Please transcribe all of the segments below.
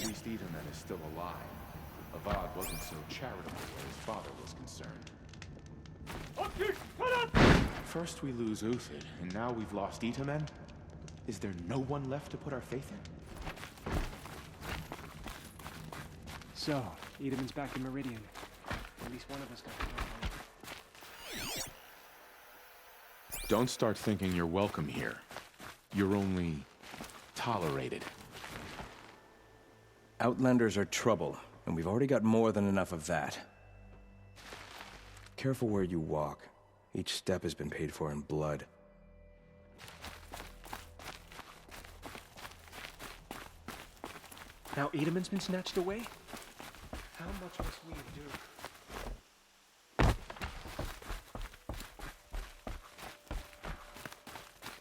least Itamen is still alive. Avad wasn't so charitable where his father was concerned. First we lose Uthid, and now we've lost Itamen? Is there no one left to put our faith in? So, Idamen's back in Meridian. At least one of us got to go home. Don't start thinking you're welcome here. You're only tolerated. Outlanders are trouble, and we've already got more than enough of that. Careful where you walk. Each step has been paid for in blood. Now Idamen's been snatched away? How much must we endure?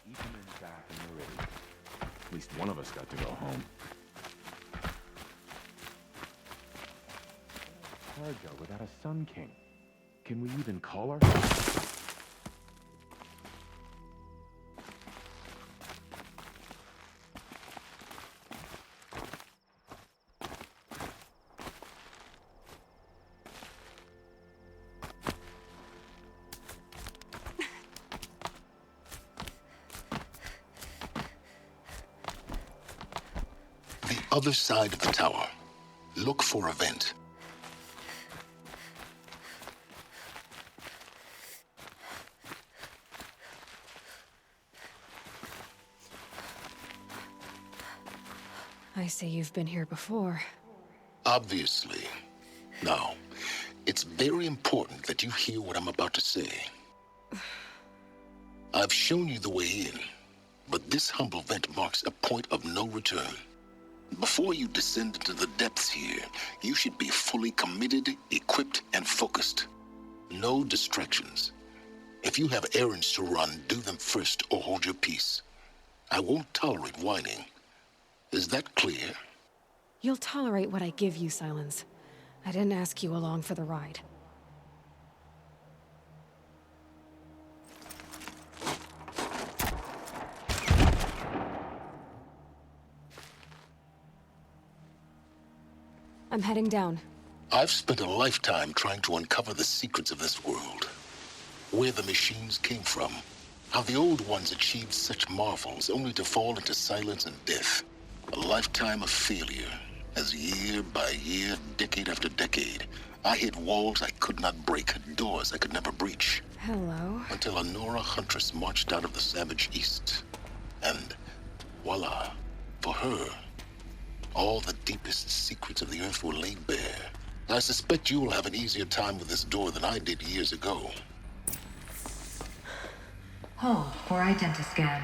Itamen's back in Meridian. At least one of us got to go home. Carja without a Sun King. Can we even call ourselves? The other side of the tower. Look for a vent. I see you've been here before. Obviously. Now, it's very important that you hear what I'm about to say. I've shown you the way in, but this humble vent marks a point of no return. Before you descend into the depths here, you should be fully committed, equipped, and focused. No distractions. If you have errands to run, do them first or hold your peace. I won't tolerate whining. Is that clear? You'll tolerate what I give you, Silence. I didn't ask you along for the ride. I'm heading down. I've spent a lifetime trying to uncover the secrets of this world. Where the machines came from. How the old ones achieved such marvels only to fall into silence and death. A lifetime of failure, as year by year, decade after decade, I hit walls I could not break, doors I could never breach. Hello. Until a Nora huntress marched out of the savage east. And voila, for her, all the deepest secrets of the earth were laid bare. I suspect you will have an easier time with this door than I did years ago. Hold for identiscan.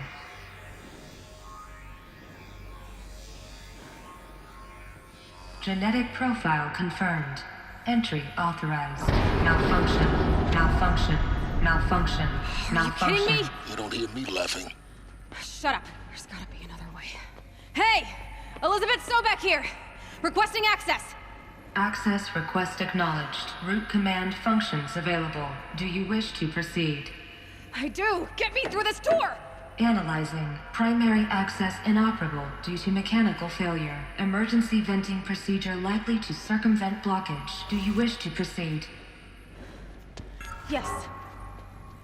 Genetic profile confirmed. Entry authorized. Malfunction. Malfunction. Malfunction. Malfunction. Are you kidding me? You don't hear me laughing. Shut up. There's gotta be another way. Hey! Elizabeth Sobeck here! Requesting access! Access request acknowledged. Root command functions available. Do you wish to proceed? I do! Get me through this door! Analyzing. Primary access inoperable due to mechanical failure. Emergency venting procedure likely to circumvent blockage. Do you wish to proceed? Yes.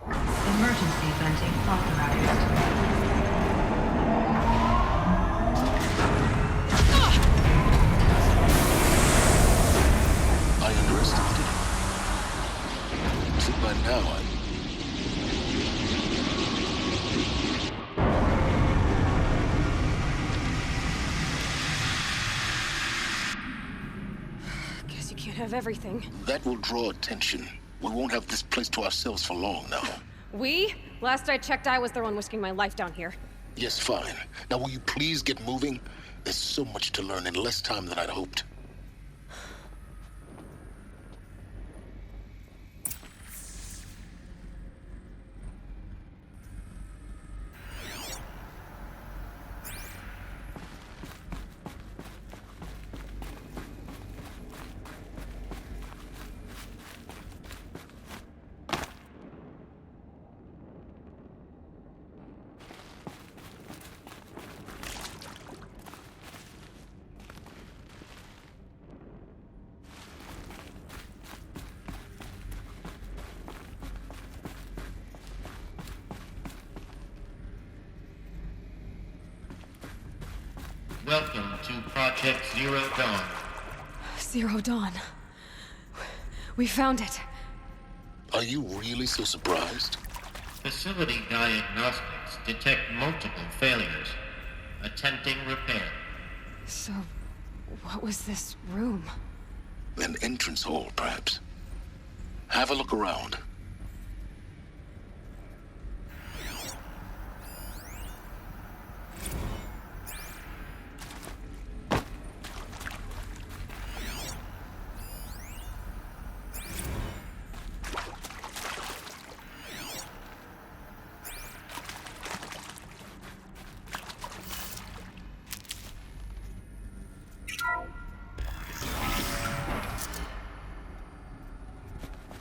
Emergency venting authorized. I underestimated you. See, by now, Guess you can't have everything. that will draw attention. We won't have this place to ourselves for long now. We? Last I checked, I was the one risking my life down here. Yes, fine. Now will you please get moving? There's so much to learn in less time than I'd hoped. Welcome to Project Zero Dawn. Zero Dawn. We found it. Are you really so surprised? Facility diagnostics detect multiple failures. Attempting repair. So, what was this room? An entrance hall, perhaps. Have a look around.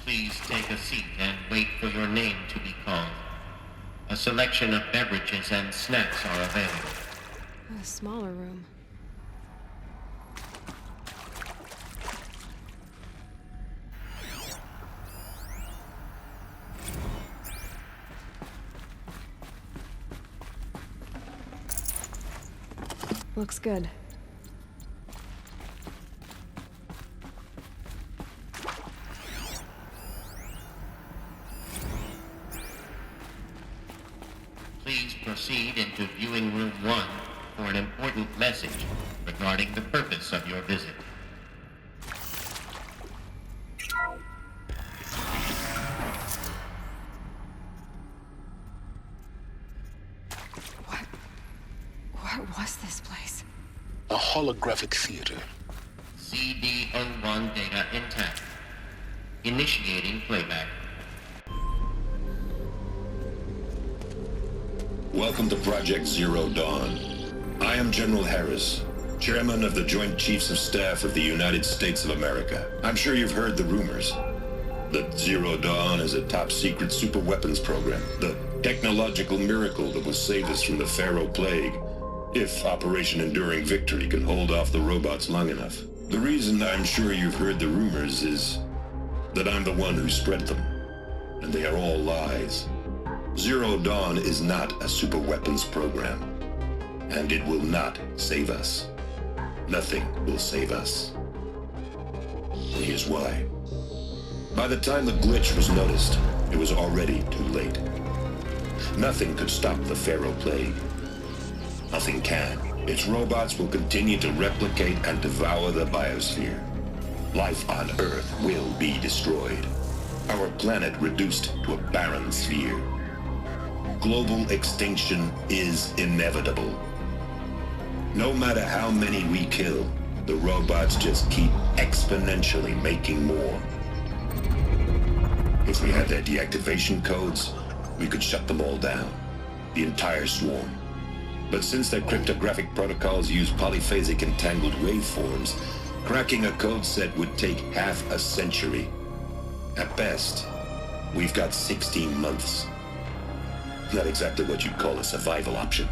Please take a seat and wait for your name to be called. A selection of beverages and snacks are available. A smaller room. Looks good. Please proceed into viewing room 1 for an important message regarding the purpose of your visit. What was this place? A holographic theater. CD01 data intact. Initiating playback. Welcome to Project Zero Dawn. I am General Harris, Chairman of the Joint Chiefs of Staff of the United States of America. I'm sure you've heard the rumors that Zero Dawn is a top-secret superweapons program, the technological miracle that will save us from the Pharaoh Plague, if Operation Enduring Victory can hold off the robots long enough. The reason I'm sure you've heard the rumors is that I'm the one who spread them, and they are all lies. Zero Dawn is not a superweapons program, and it will not save us. Nothing will save us. Here's why. By the time the glitch was noticed, it was already too late. Nothing could stop the Pharaoh Plague. Nothing can. Its robots will continue to replicate and devour the biosphere. Life on Earth will be destroyed. Our planet reduced to a barren sphere. Global extinction is inevitable. No matter how many we kill, the robots just keep exponentially making more. If we had their deactivation codes, we could shut them all down, the entire swarm. But since their cryptographic protocols use polyphasic entangled waveforms, cracking a code set would take half a century. At best, we've got 16 months. Not exactly what you'd call a survival option.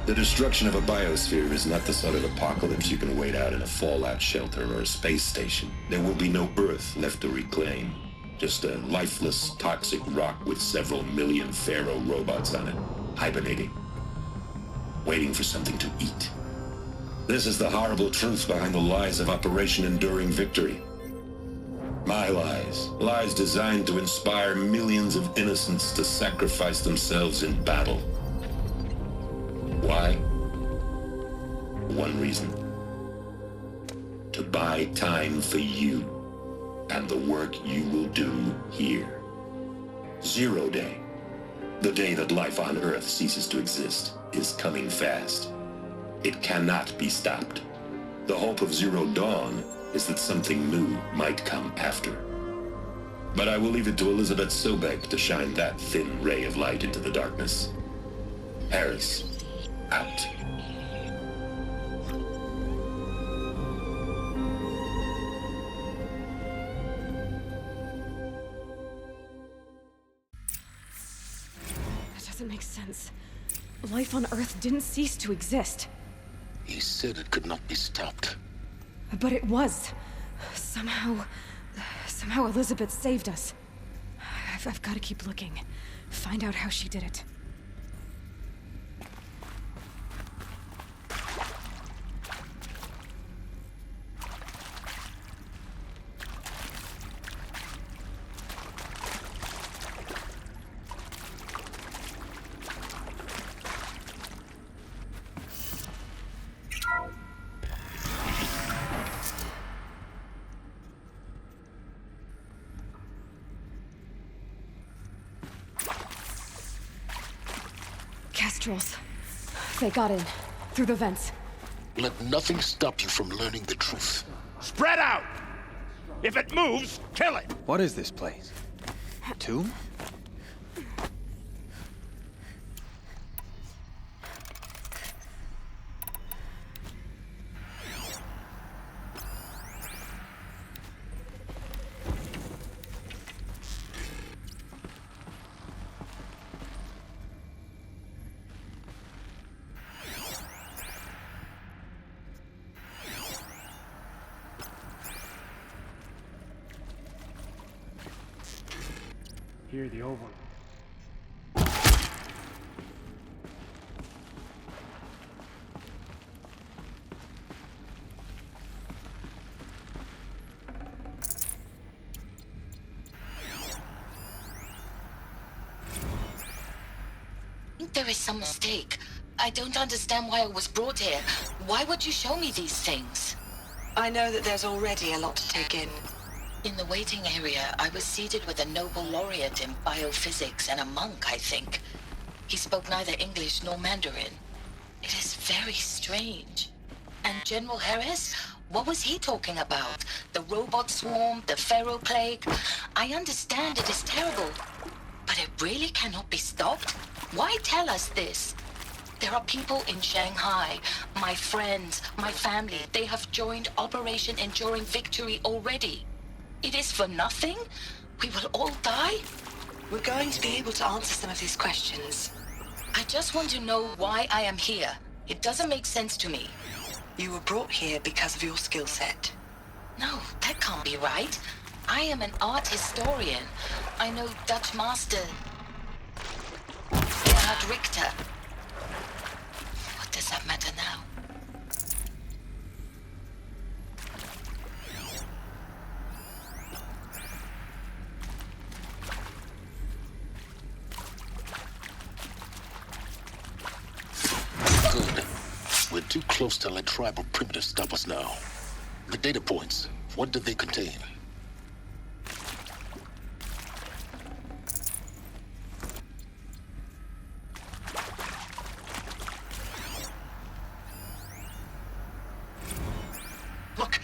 The destruction of a biosphere is not the sort of apocalypse you can wait out in a fallout shelter or a space station. There will be no Earth left to reclaim. Just a lifeless, toxic rock with several million Pharaoh robots on it, hibernating, waiting for something to eat. This is the horrible truth behind the lies of Operation Enduring Victory. My lies. Lies designed to inspire millions of innocents to sacrifice themselves in battle. Why? One reason. To buy time for you and the work you will do here. Zero Day, the day that life on Earth ceases to exist, is coming fast. It cannot be stopped. The hope of Zero Dawn is that something new might come after. But I will leave it to Elizabeth Sobek to shine that thin ray of light into the darkness. Harris, out. That doesn't make sense. Life on Earth didn't cease to exist. He said it could not be stopped. But it was. Somehow Elizabeth saved us. I've got to keep looking. Find out how she did it. Nostrils. They got in. Through the vents. Let nothing stop you from learning the truth. Spread out! If it moves, kill it! What is this place? Tomb? Here, the old one. There is some mistake. I don't understand why I was brought here. Why would you show me these things? I know that there's already a lot to take in. In the waiting area, I was seated with a Nobel laureate in biophysics and a monk, I think. He spoke neither English nor Mandarin. It is very strange. And General Harris? What was he talking about? The robot swarm, the Pharaoh plague? I understand it is terrible, but it really cannot be stopped? Why tell us this? There are people in Shanghai, my friends, my family. They have joined Operation Enduring Victory already. It is for nothing? We will all die? We're going to be able to answer some of these questions. I just want to know why I am here. It doesn't make sense to me. You were brought here because of your skill set. No, that can't be right. I am an art historian. I know Dutch master Gerhard Richter. What does that matter now? Good. We're too close to let tribal primitives stop us now. The data points, what do they contain? Look,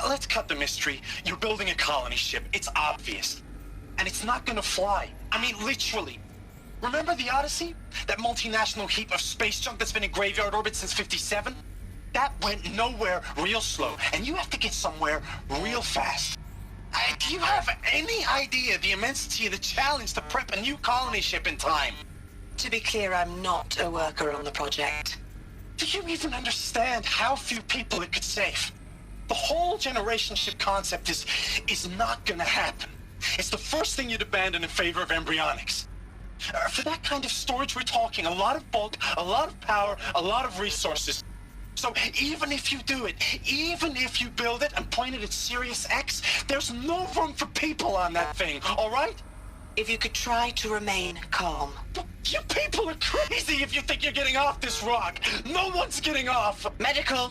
let's cut the mystery. You're building a colony ship. It's obvious. And it's not gonna fly. I mean, literally. Remember the Odyssey? That multinational heap of space junk that's been in graveyard orbit since '57? That went nowhere real slow, and you have to get somewhere real fast. Do you have any idea the immensity of the challenge to prep a new colony ship in time? To be clear, I'm not a worker on the project. Do you even understand how few people it could save? The whole generation ship concept is not gonna happen. It's the first thing you'd abandon in favor of embryonics. For that kind of storage, we're talking a lot of bulk, a lot of power, a lot of resources. So even if you do it, even if you build it and point it at Sirius X, there's no room for people on that thing, all right? If you could try to remain calm. You people are crazy if you think you're getting off this rock. No one's getting off. Medical.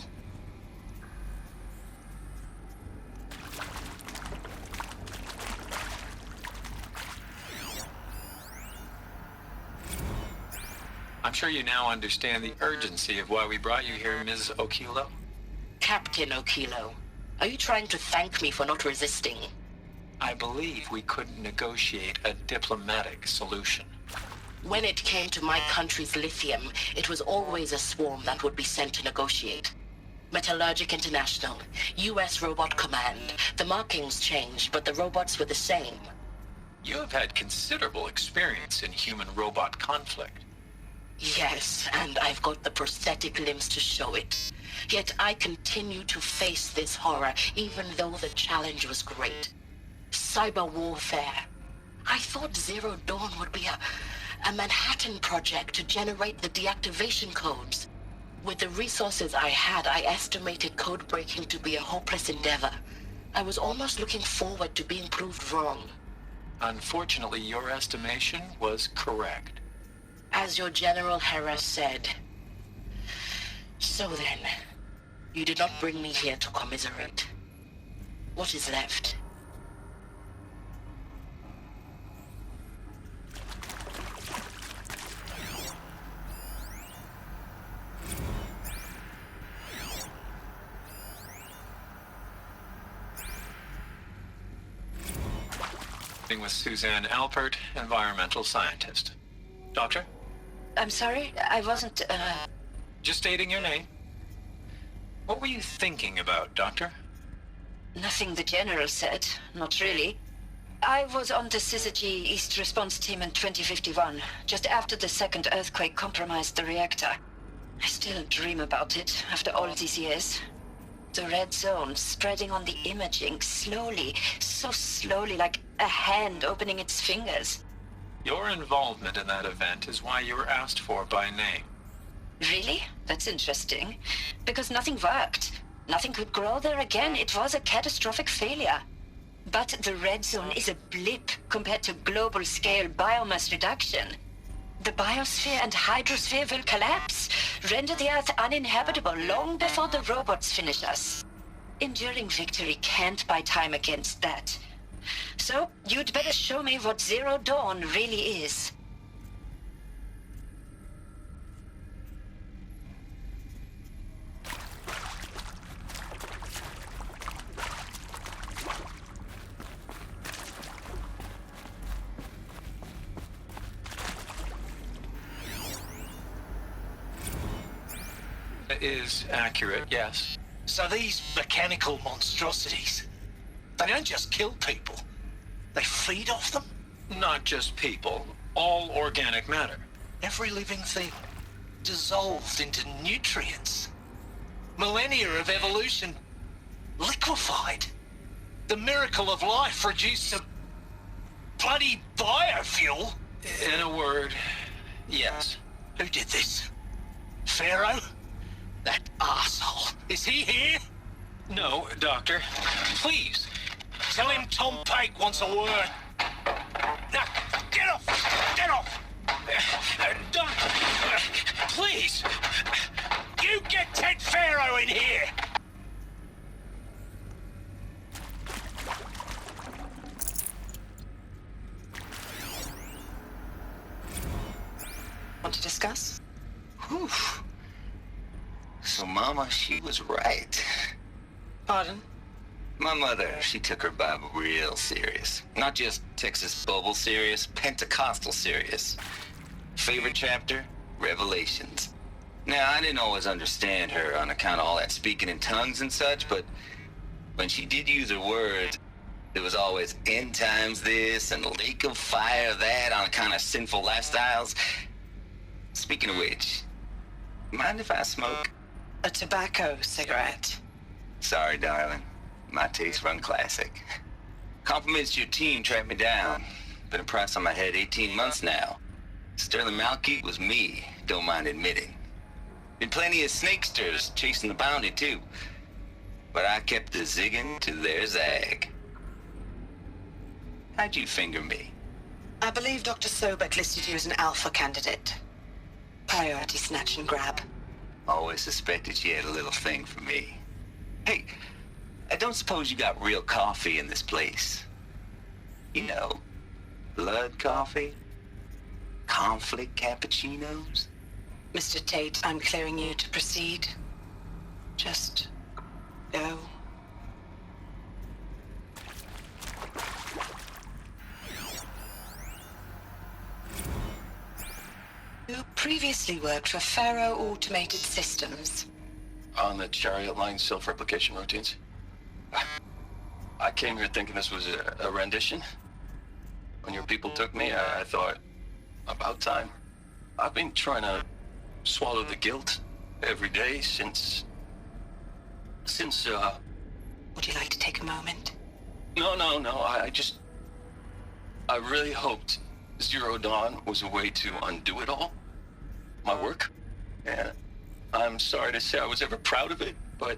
I'm sure you now understand the urgency of why we brought you here, Ms. Okilo. Captain Okilo, are you trying to thank me for not resisting? I believe we couldn't negotiate a diplomatic solution. When it came to my country's lithium, it was always a swarm that would be sent to negotiate. Metallurgic International, U.S. Robot Command. The markings changed, but the robots were the same. You have had considerable experience in human-robot conflict. Yes, and I've got the prosthetic limbs to show it. Yet I continue to face this horror, even though the challenge was great. Cyber warfare. I thought Zero Dawn would be a Manhattan project to generate the deactivation codes. With the resources I had, I estimated code breaking to be a hopeless endeavor. I was almost looking forward to being proved wrong. Unfortunately, your estimation was correct. As your General Harris said. So then, you did not bring me here to commiserate. What is left? speaking with Suzanne Alpert, environmental scientist. Doctor? I'm sorry, I wasn't, Just stating your name. What were you thinking about, Doctor? Nothing the General said. Not really. I was on the Syzygy East Response Team in 2051, just after the second earthquake compromised the reactor. I still dream about it, after all these years. The red zone spreading on the imaging, slowly, so slowly, like a hand opening its fingers. Your involvement in that event is why you were asked for by name. Really? That's interesting. Because nothing worked. Nothing could grow there again. It was a catastrophic failure. But the red zone is a blip compared to global-scale biomass reduction. The biosphere and hydrosphere will collapse, render the Earth uninhabitable long before the robots finish us. Enduring victory can't buy time against that. So, you'd better show me what Zero Dawn really is. Is accurate, yes. So these mechanical monstrosities, they don't just kill people. They feed off them? Not just people, all organic matter. Every living thing dissolved into nutrients. Millennia of evolution liquefied. The miracle of life reduced to bloody biofuel. In a word, yes. Who did this? Pharaoh? That asshole. Is he here? No, Doctor. Please, tell him Tom Pike wants a word. Now, get off! Get off! Doctor, please! You get Ted Pharaoh in here! Want to discuss? Whew. So Mama, she was right. Pardon? My mother, she took her Bible real serious. Not just Texas Bible serious, Pentecostal serious. Favorite chapter? Revelations. Now, I didn't always understand her on account of all that speaking in tongues and such, but when she did use her words, there was always end times this and lake of fire that on account of sinful lifestyles. Speaking of which, mind if I smoke? A tobacco cigarette. Sorry, darling. My taste run classic. Compliments to your team tracked me down. Been a price on my head 18 months now. Sterling Malkeet was me, don't mind admitting. Been plenty of snakesters chasing the bounty, too. But I kept the zigging to their zag. How'd you finger me? I believe Dr. Sobek listed you as an alpha candidate. Priority snatch and grab. Always suspected she had a little thing for me. Hey, I don't suppose you got real coffee in this place. You know, blood coffee? Conflict cappuccinos? Mr. Tate, I'm clearing you to proceed. Just go. You previously worked for Pharaoh Automated Systems. On the Chariot Line self-replication routines. I came here thinking this was a rendition. When your people took me, I thought, about time. I've been trying to swallow the guilt every day since... Would you like to take a moment? No, I really hoped Zero Dawn was a way to undo it all. My work. And I'm sorry to say I was ever proud of it, but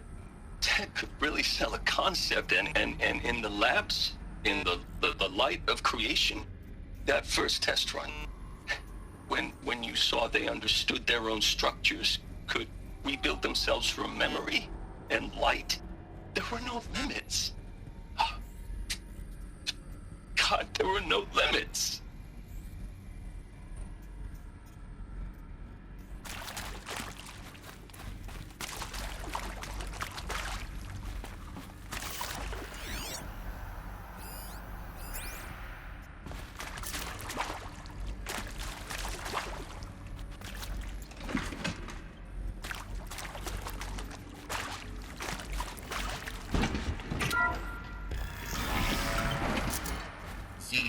Ted could really sell a concept, and in the labs, in the light of creation, that first test run, when you saw they understood their own structures, could rebuild themselves from memory and light, there were no limits. God, there were no limits.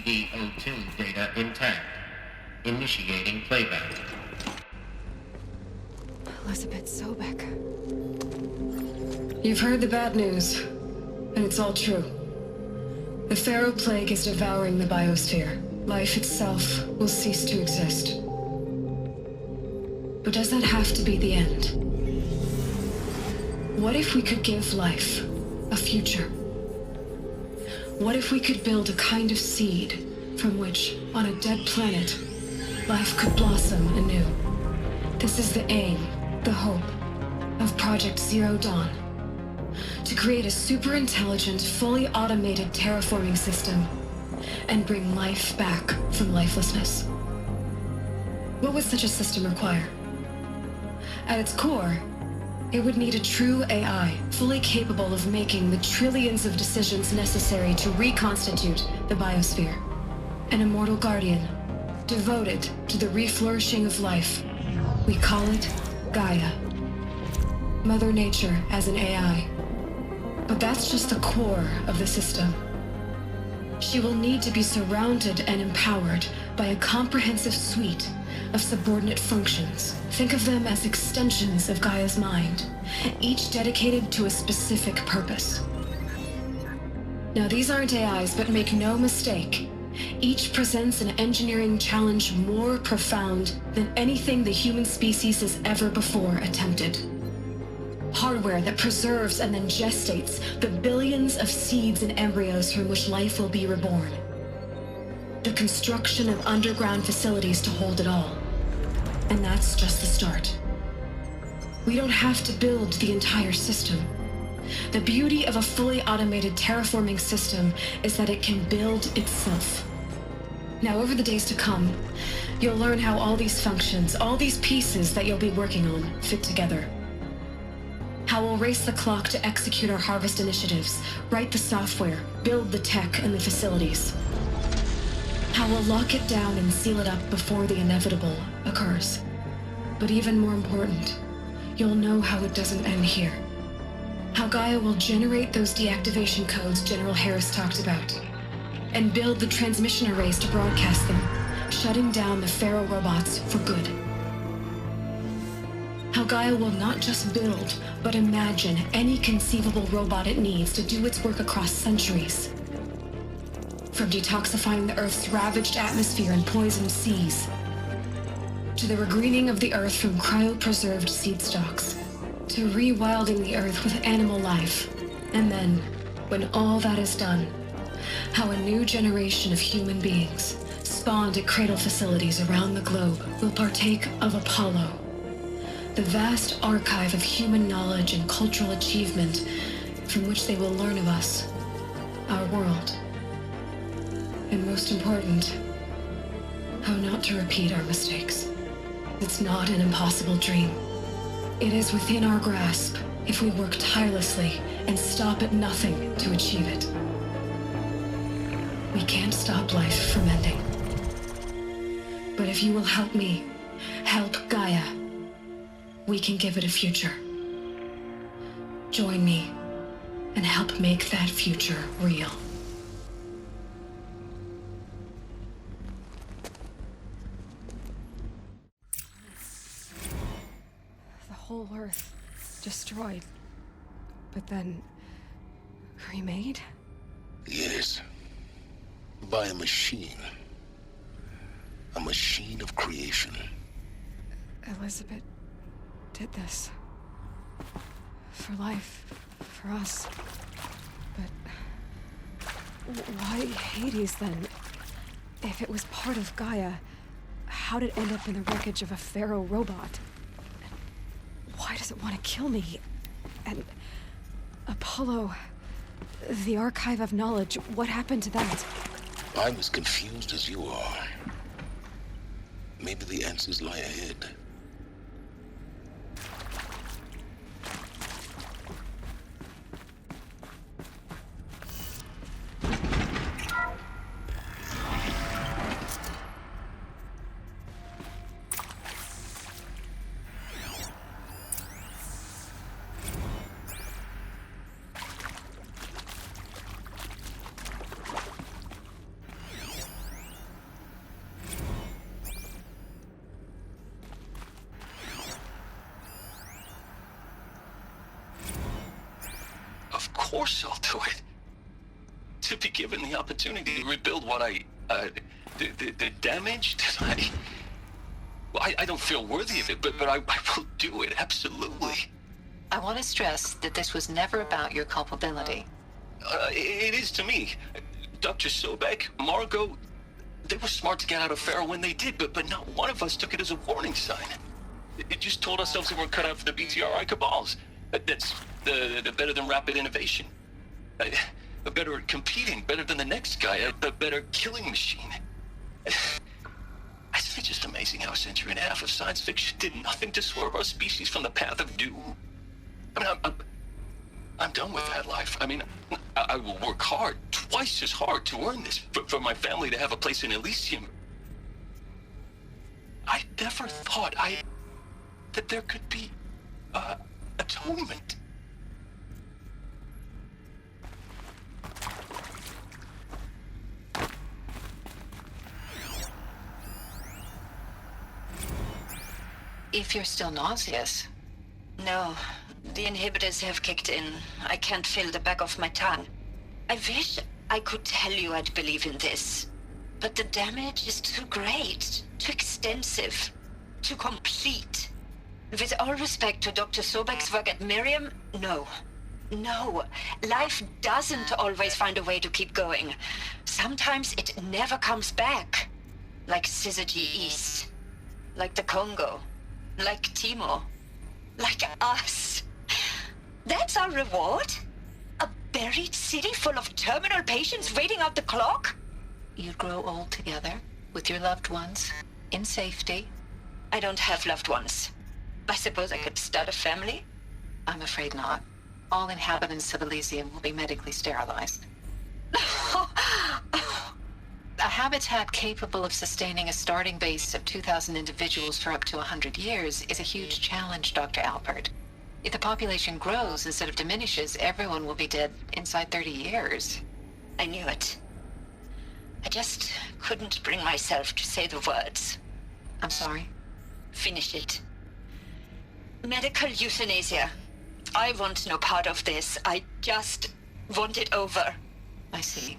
CD02 data intact. Initiating playback. Elizabeth Sobek. You've heard the bad news, and it's all true. The Pharaoh Plague is devouring the biosphere. Life itself will cease to exist. But does that have to be the end? What if we could give life a future? What if we could build a kind of seed from which, on a dead planet, life could blossom anew? This is the aim, the hope, of Project Zero Dawn. To create a super-intelligent, fully automated terraforming system and bring life back from lifelessness. What would such a system require? At its core, it would need a true AI, fully capable of making the trillions of decisions necessary to reconstitute the biosphere. An immortal guardian, devoted to the reflourishing of life. We call it Gaia. Mother Nature as an AI. But that's just the core of the system. She will need to be surrounded and empowered by a comprehensive suite of subordinate functions. Think of them as extensions of Gaia's mind, each dedicated to a specific purpose. Now, these aren't AIs, but make no mistake, each presents an engineering challenge more profound than anything the human species has ever before attempted. Hardware that preserves and then gestates the billions of seeds and embryos from which life will be reborn. The construction of underground facilities to hold it all. And that's just the start. We don't have to build the entire system. The beauty of a fully automated terraforming system is that it can build itself. Now, over the days to come, you'll learn how all these functions, all these pieces that you'll be working on, fit together. How we'll race the clock to execute our harvest initiatives, write the software, build the tech and the facilities. How we'll lock it down and seal it up before the inevitable occurs. But even more important, you'll know how it doesn't end here. How Gaia will generate those deactivation codes General Harris talked about, and build the transmission arrays to broadcast them, shutting down the Pharaoh robots for good. How Gaia will not just build, but imagine any conceivable robot it needs to do its work across centuries. From detoxifying the Earth's ravaged atmosphere and poisoned seas, to the regreening of the Earth from cryopreserved seed stalks, to rewilding the Earth with animal life. And then, when all that is done, how a new generation of human beings, spawned at cradle facilities around the globe, will partake of Apollo, the vast archive of human knowledge and cultural achievement from which they will learn of us, our world. And most important, how not to repeat our mistakes. It's not an impossible dream. It is within our grasp if we work tirelessly and stop at nothing to achieve it. We can't stop life from ending. But if you will help me, help Gaia, we can give it a future. Join me and help make that future real. The whole Earth destroyed, but then remade? Yes. By a machine. A machine of creation. Elizabeth did this. For life. For us. But why Hades then? If it was part of Gaia, how did it end up in the wreckage of a Pharaoh robot? And why does it want to kill me? And Apollo, the archive of knowledge, what happened to that? I'm as confused as you are. Maybe the answers lie ahead. force I'll do it. To be given the opportunity to rebuild what the damage that I don't feel worthy of it, but I will do it, absolutely. I want to stress that this was never about your culpability. It is to me. Dr. Sobek, Margot, they were smart to get out of Pharaoh when they did, but not one of us took it as a warning sign. It just told ourselves that we're cut out for the BTRI cabals. That's the better than rapid innovation. A better at competing, better than the next guy, a better killing machine. Isn't it just amazing how a century and a half of science fiction did nothing to swerve our species from the path of doom? I mean, I'm done with that life. I mean, I will work hard, twice as hard to earn this, for my family to have a place in Elysium. I never thought that there could be, atonement. If you're still nauseous. No, the inhibitors have kicked in. I can't feel the back of my tongue. I wish I could tell you I'd believe in this, but the damage is too great, too extensive, too complete. With all respect to Dr. Sobek's work at Miriam, no. No, life doesn't always find a way to keep going. Sometimes it never comes back. Like Syzygy East. Like the Congo. Like Timo. Like us. That's our reward? A buried city full of terminal patients waiting out the clock? You'd grow old together, with your loved ones, in safety. I don't have loved ones. I suppose I could start a family? I'm afraid not. All inhabitants of Elysium will be medically sterilized. A habitat capable of sustaining a starting base of 2,000 individuals for up to 100 years is a huge challenge, Dr. Alpert. If the population grows instead of diminishes, everyone will be dead inside 30 years. I knew it. I just couldn't bring myself to say the words. I'm sorry? Finish it. Medical euthanasia. I want no part of this. I just want it over. I see.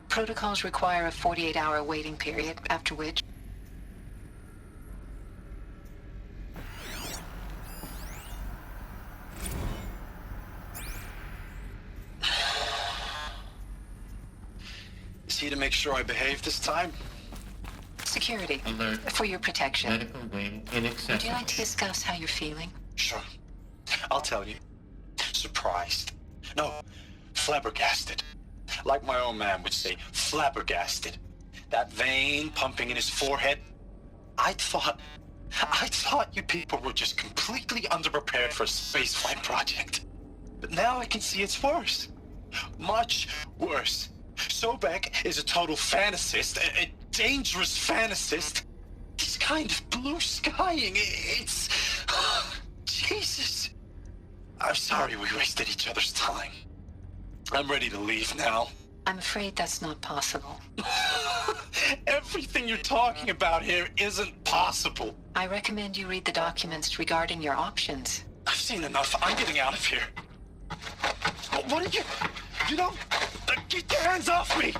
Protocols require a 48-hour waiting period, after which... Is he to make sure I behave this time? Security. Alert. For your protection. Medical wing inaccessible. Would you like to discuss how you're feeling? Sure. I'll tell you. Surprised. No, flabbergasted. Like my own man would say, flabbergasted. That vein pumping in his forehead. I thought you people were just completely underprepared for a spaceflight project. But now I can see it's worse. Much worse. Sobek is a total fantasist, a dangerous fantasist. He's kind of blue skying. It's... Jesus. I'm sorry we wasted each other's time. I'm ready to leave now. I'm afraid that's not possible. Everything you're talking about here isn't possible. I recommend you read the documents regarding your options. I've seen enough. I'm getting out of here. What are you... You don't... Get your hands off me!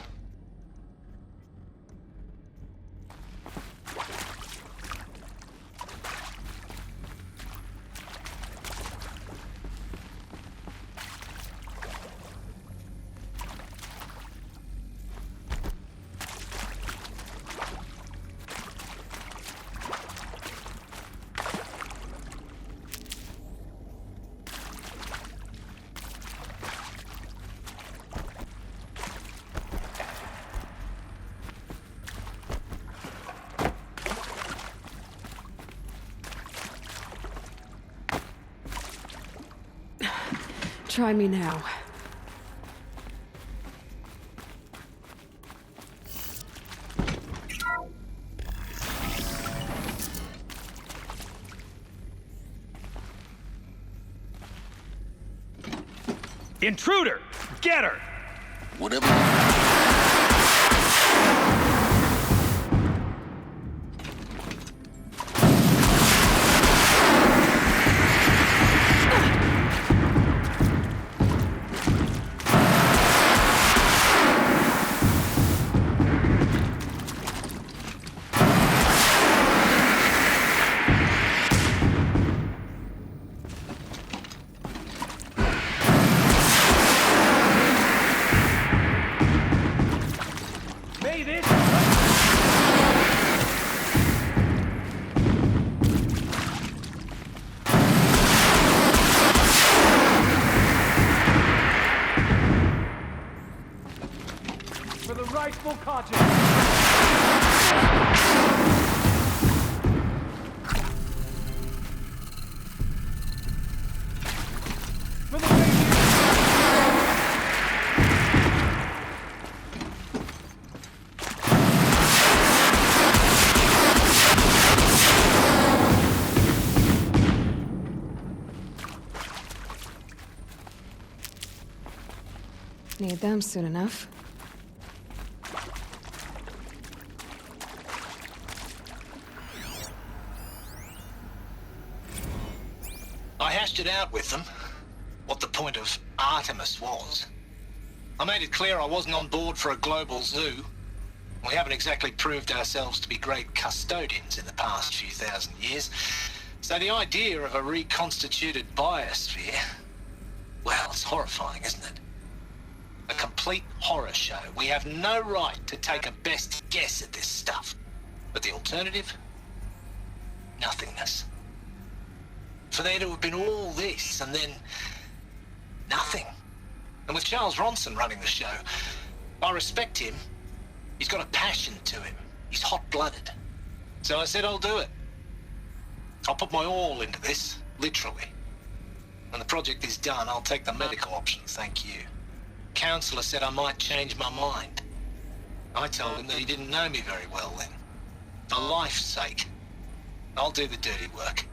Try me now. Intruder! Get her! Whatever. rightful Khaja. For the radiant. Need them soon enough. I hashed it out with them, what the point of Artemis was. I made it clear I wasn't on board for a global zoo. We haven't exactly proved ourselves to be great custodians in the past few thousand years. So the idea of a reconstituted biosphere, well, it's horrifying, isn't it? A complete horror show. We have no right to take a best guess at this stuff. But the alternative? Nothingness. For there to have been all this and then nothing. And with Charles Ronson running the show, I respect him. He's got a passion to him. He's hot-blooded. So I said I'll do it. I'll put my all into this, literally. When the project is done, I'll take the medical option, thank you. Counselor said I might change my mind. I told him that he didn't know me very well then. For life's sake, I'll do the dirty work.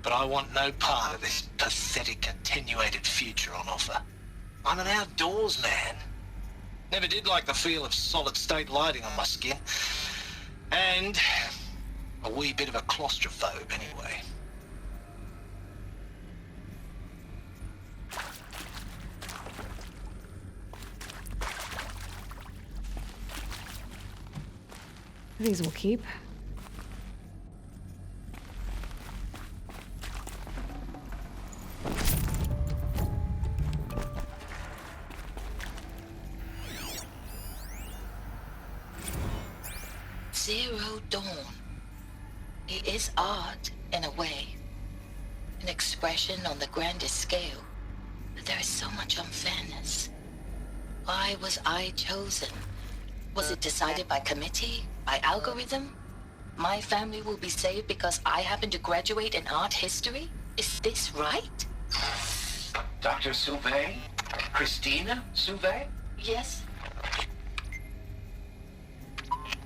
But I want no part of this pathetic, attenuated future on offer. I'm an outdoors man. Never did like the feel of solid-state lighting on my skin. And a wee bit of a claustrophobe anyway. These will keep. Zero Dawn. It is art, in a way. An expression on the grandest scale. But there is so much unfairness. Why was I chosen? Was it decided by committee? By algorithm? My family will be saved because I happen to graduate in art history? Is this right? Dr. Sauvé? Christina Sauvé? Yes.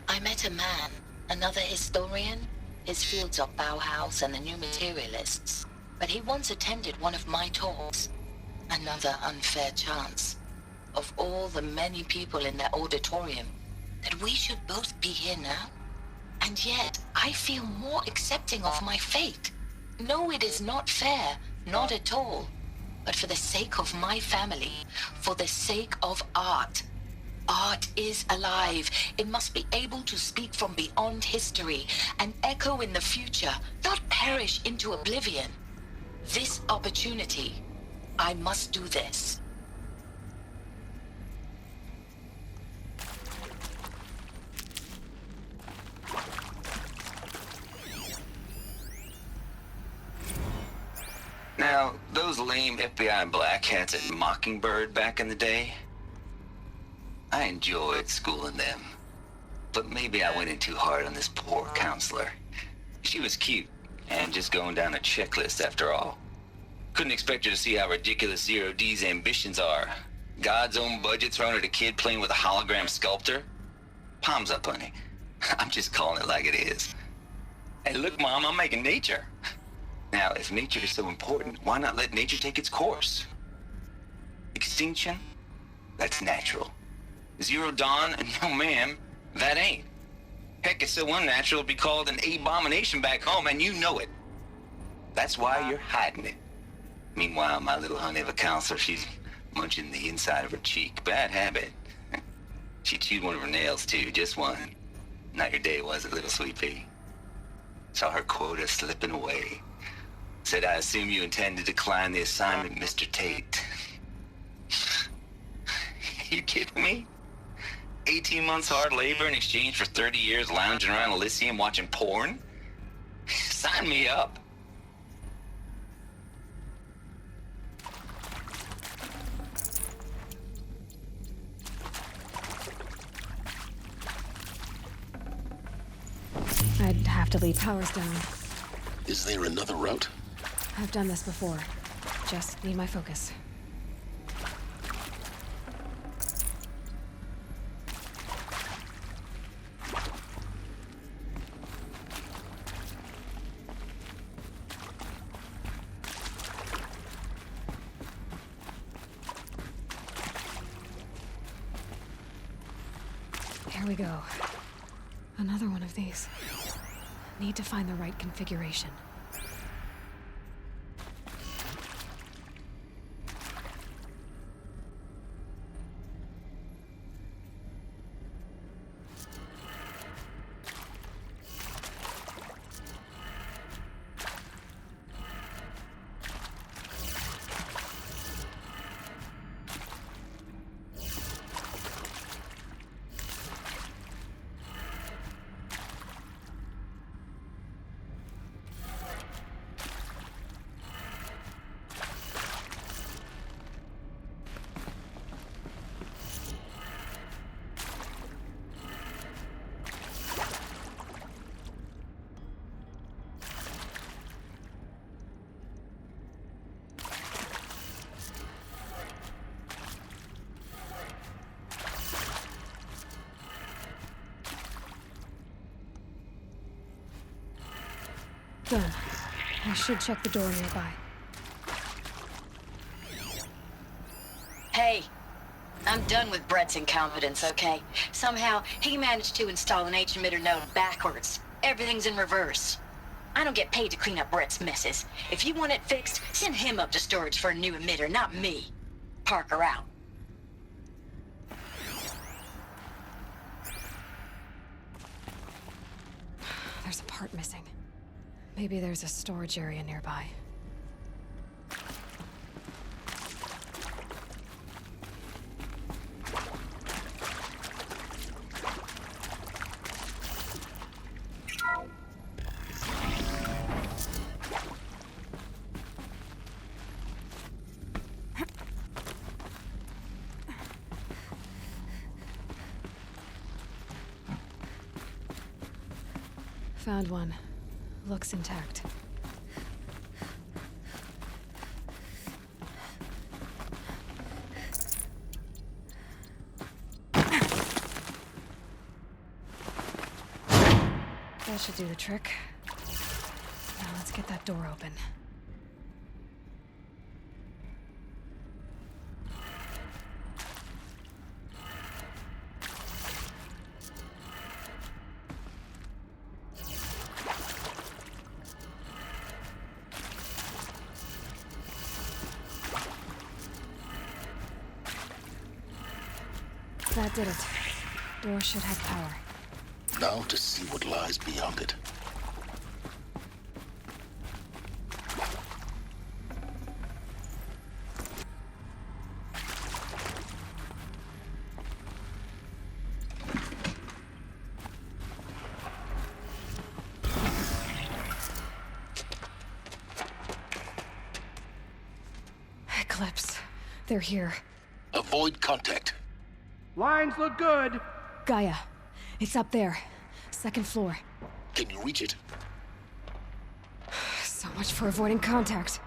I met a man, another historian. His fields are Bauhaus and the New Materialists. But he once attended one of my talks. Another unfair chance. Of all the many people in that auditorium, that we should both be here now. And yet, I feel more accepting of my fate. No, it is not fair, not at all. But for the sake of my family, for the sake of art. Art is alive. It must be able to speak from beyond history and echo in the future, not perish into oblivion. This opportunity, I must do this. Now, those lame FBI black hats at Mockingbird back in the day, I enjoyed schooling them. But maybe I went in too hard on this poor counselor. She was cute, and just going down a checklist after all. Couldn't expect her to see how ridiculous Zero D's ambitions are. God's own budget thrown at a kid playing with a hologram sculptor? Palms up, honey. I'm just calling it like it is. Hey, look, Mom, I'm making nature. Now, if nature is so important, why not let nature take its course? Extinction? That's natural. Zero Dawn? No, ma'am, that ain't. Heck, it's so unnatural it'd be called an abomination back home, and you know it. That's why you're hiding it. Meanwhile, my little honey of a counselor, she's munching the inside of her cheek. Bad habit. She chewed one of her nails, too, just one. Not your day, was it, little sweet pea? Saw her quota slipping away. Said, I assume you intend to decline the assignment, Mr. Tate. You kidding me? 18 months hard labor in exchange for 30 years lounging around Elysium watching porn? Sign me up. I'd have to leave powers down. Is there another route? I've done this before. Just need my focus. Here we go. Another one of these. Need to find the right configuration. Done. I should check the door nearby. Hey, I'm done with Brett's incompetence, okay? Somehow, he managed to install an H-emitter node backwards. Everything's in reverse. I don't get paid to clean up Brett's messes. If you want it fixed, send him up to storage for a new emitter, not me. Parker out. There's a part missing. Maybe there's a storage area nearby. Found one. Looks intact. That should do the trick. Now let's get that door open. That did it. Door should have power. Now to see what lies beyond it. Eclipse. They're here. Avoid contact. Lines look good. Gaia. It's up there. Second floor. Can you reach it? So much for avoiding contact.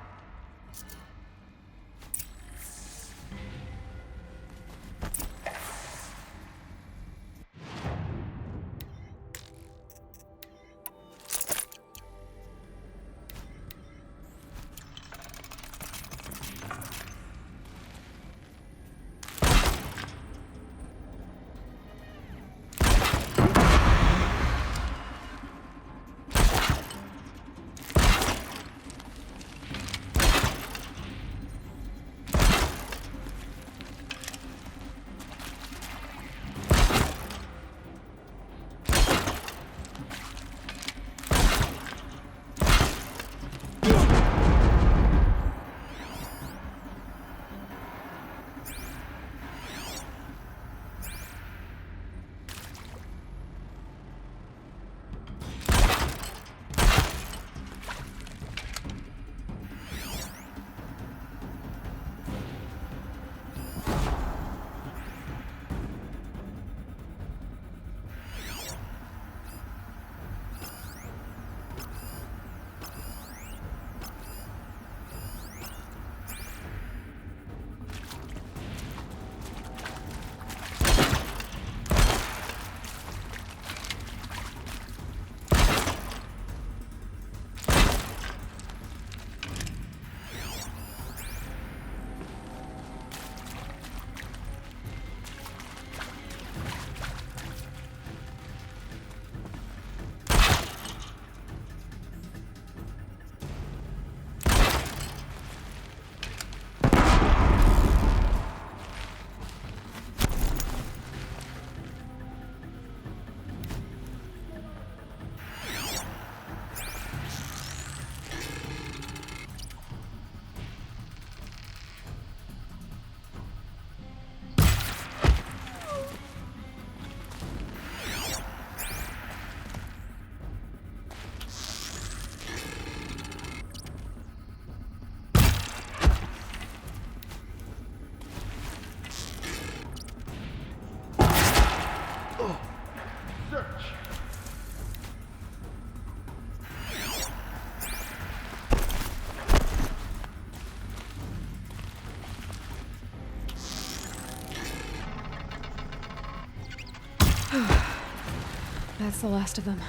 That's the last of them.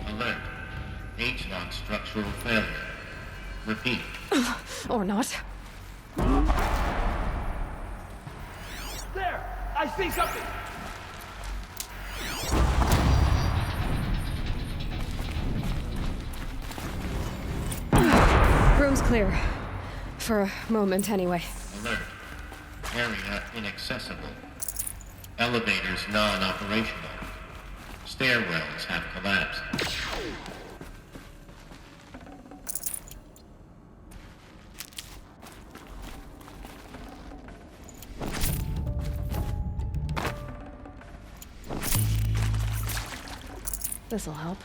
Alert. H-lock structural failure. Repeat. Or not. There! I see something! Room's clear. For a moment, anyway. Alert. Area inaccessible. Elevators non-operational. Stairwells have collapsed. This'll help.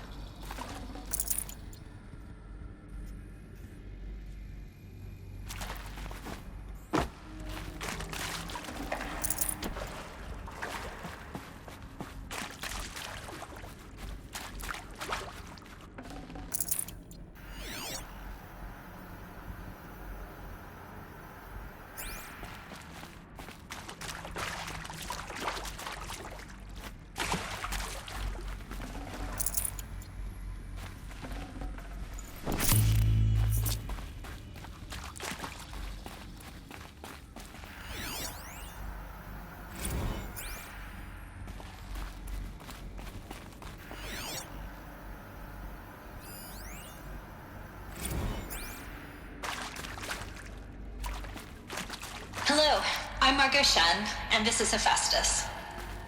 Hello, I'm Margot Shen, and this is Hephaestus.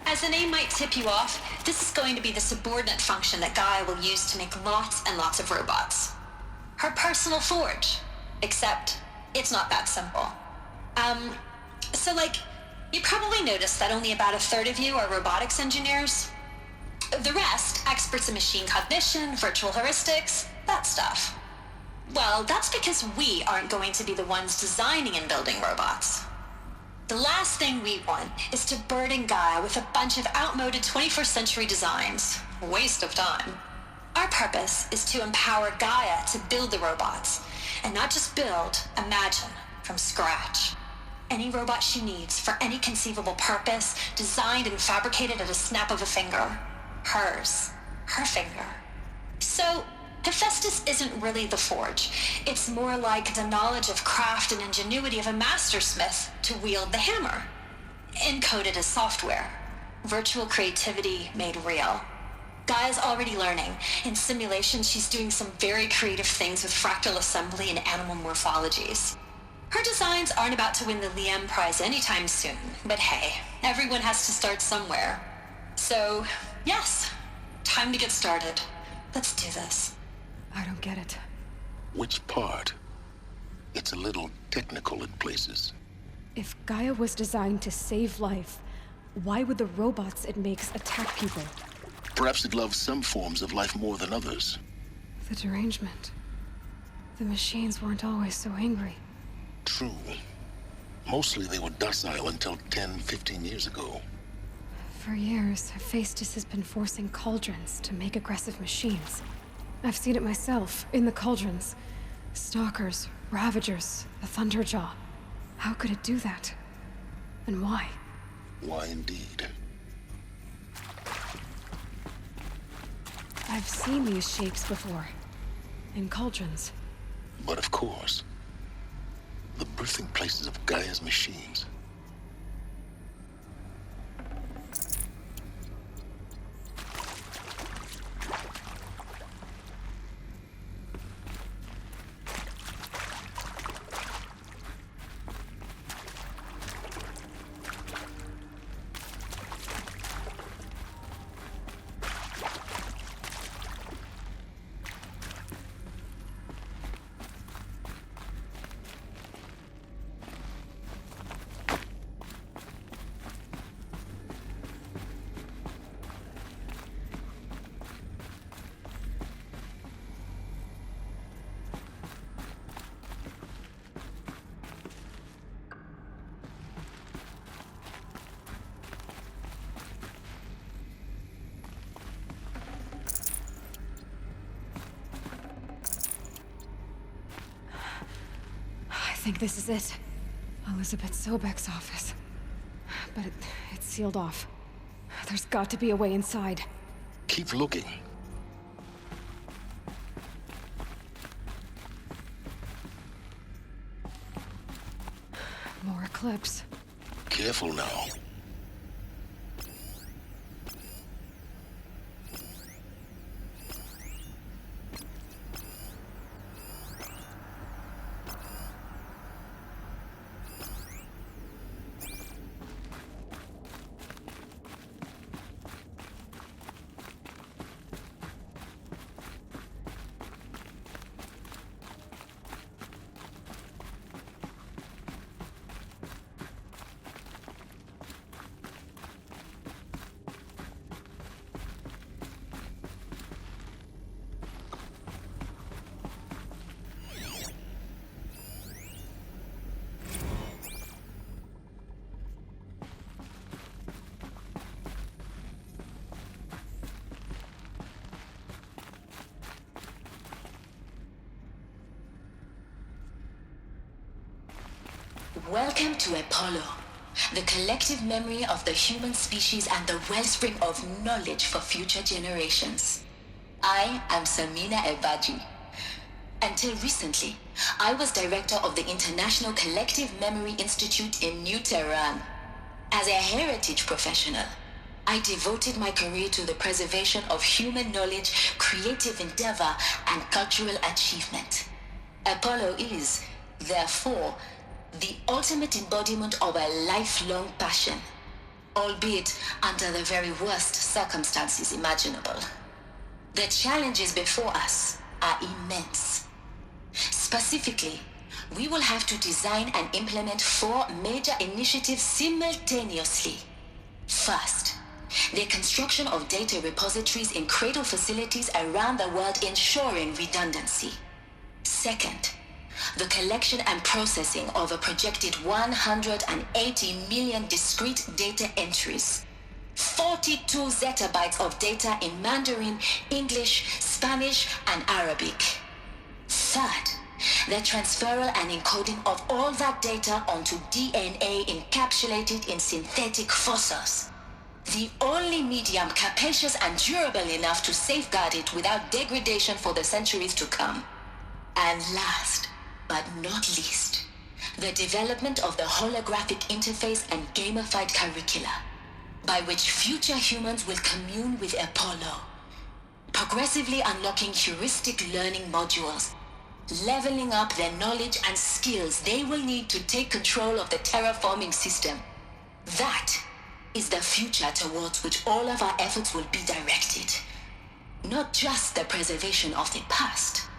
As the name might tip you off, this is going to be the subordinate function that Gaia will use to make lots and lots of robots. Her personal forge. Except, it's not that simple. You probably noticed that only about a third of you are robotics engineers. The rest, experts in machine cognition, virtual heuristics, that stuff. Well, that's because we aren't going to be the ones designing and building robots. The last thing we want is to burden Gaia with a bunch of outmoded 21st century designs. Waste of time. Our purpose is to empower Gaia to build the robots, and not just build, imagine, from scratch. Any robot she needs for any conceivable purpose, designed and fabricated at a snap of a finger. Hers. Her finger. So, Hephaestus isn't really the forge. It's more like the knowledge of craft and ingenuity of a mastersmith to wield the hammer. Encoded as software. Virtual creativity made real. Gaia's already learning. In simulation, she's doing some very creative things with fractal assembly and animal morphologies. Her designs aren't about to win the Liam Prize anytime soon, but hey, everyone has to start somewhere. So, yes, time to get started. Let's do this. I don't get it. Which part? It's a little technical in places. If Gaia was designed to save life, why would the robots it makes attack people? Perhaps it loves some forms of life more than others. The derangement. The machines weren't always so angry. True. Mostly they were docile until 10, 15 years ago. For years, Hephaestus has been forcing cauldrons to make aggressive machines. I've seen it myself, in the cauldrons. Stalkers, Ravagers, the Thunderjaw. How could it do that? And why? Why indeed? I've seen these shapes before. In cauldrons. But of course, the birthing places of Gaia's machines. I think this is it. Elizabeth Sobek's office. But it's sealed off. There's got to be a way inside. Keep looking. More eclipse. Careful now. Welcome to Apollo, the collective memory of the human species and the wellspring of knowledge for future generations. I am Samina Ebaji. Until recently, I was director of the International Collective Memory Institute in New Tehran. As a heritage professional, I devoted my career to the preservation of human knowledge, creative endeavor, and cultural achievement. Apollo is, therefore, the ultimate embodiment of a lifelong passion, albeit under the very worst circumstances imaginable. The challenges before us are immense. Specifically, we will have to design and implement 4 major initiatives simultaneously. First, the construction of data repositories in cradle facilities around the world ensuring redundancy. Second, the collection and processing of a projected 180 million discrete data entries, 42 zettabytes of data in Mandarin, English, Spanish, and Arabic. Third, the transferal and encoding of all that data onto DNA encapsulated in synthetic fossils. The only medium capacious and durable enough to safeguard it without degradation for the centuries to come. And last, but not least, the development of the holographic interface and gamified curricula, by which future humans will commune with Apollo, progressively unlocking heuristic learning modules, leveling up their knowledge and skills they will need to take control of the terraforming system. That is the future towards which all of our efforts will be directed. Not just the preservation of the past,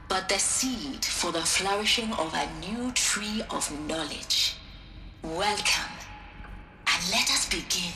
but the seed for the flourishing of a new tree of knowledge. Welcome, and let us begin.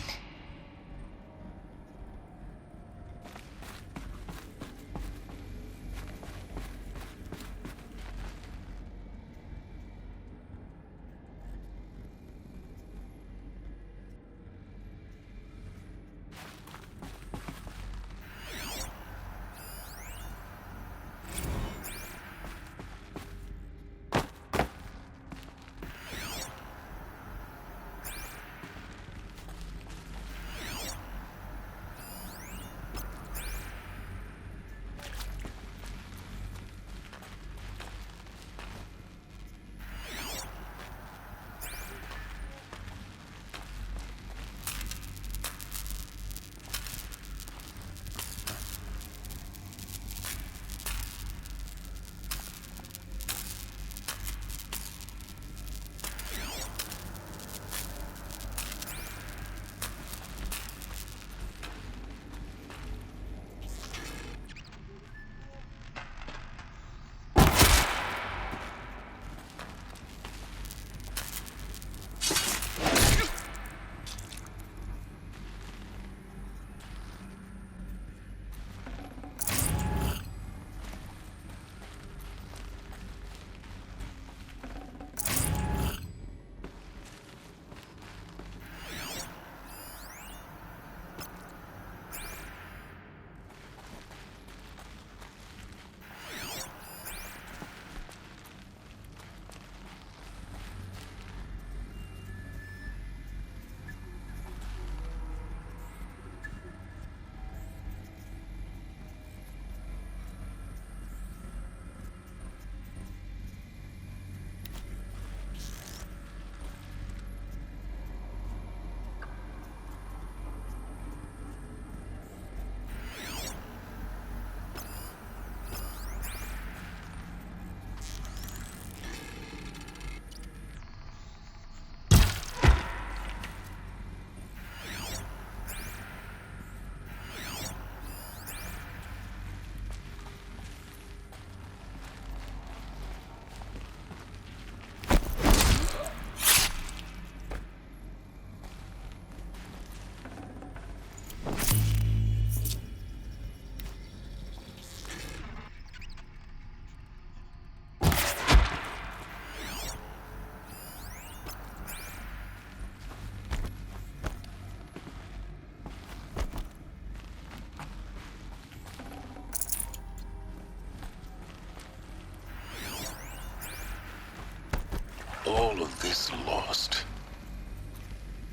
lost.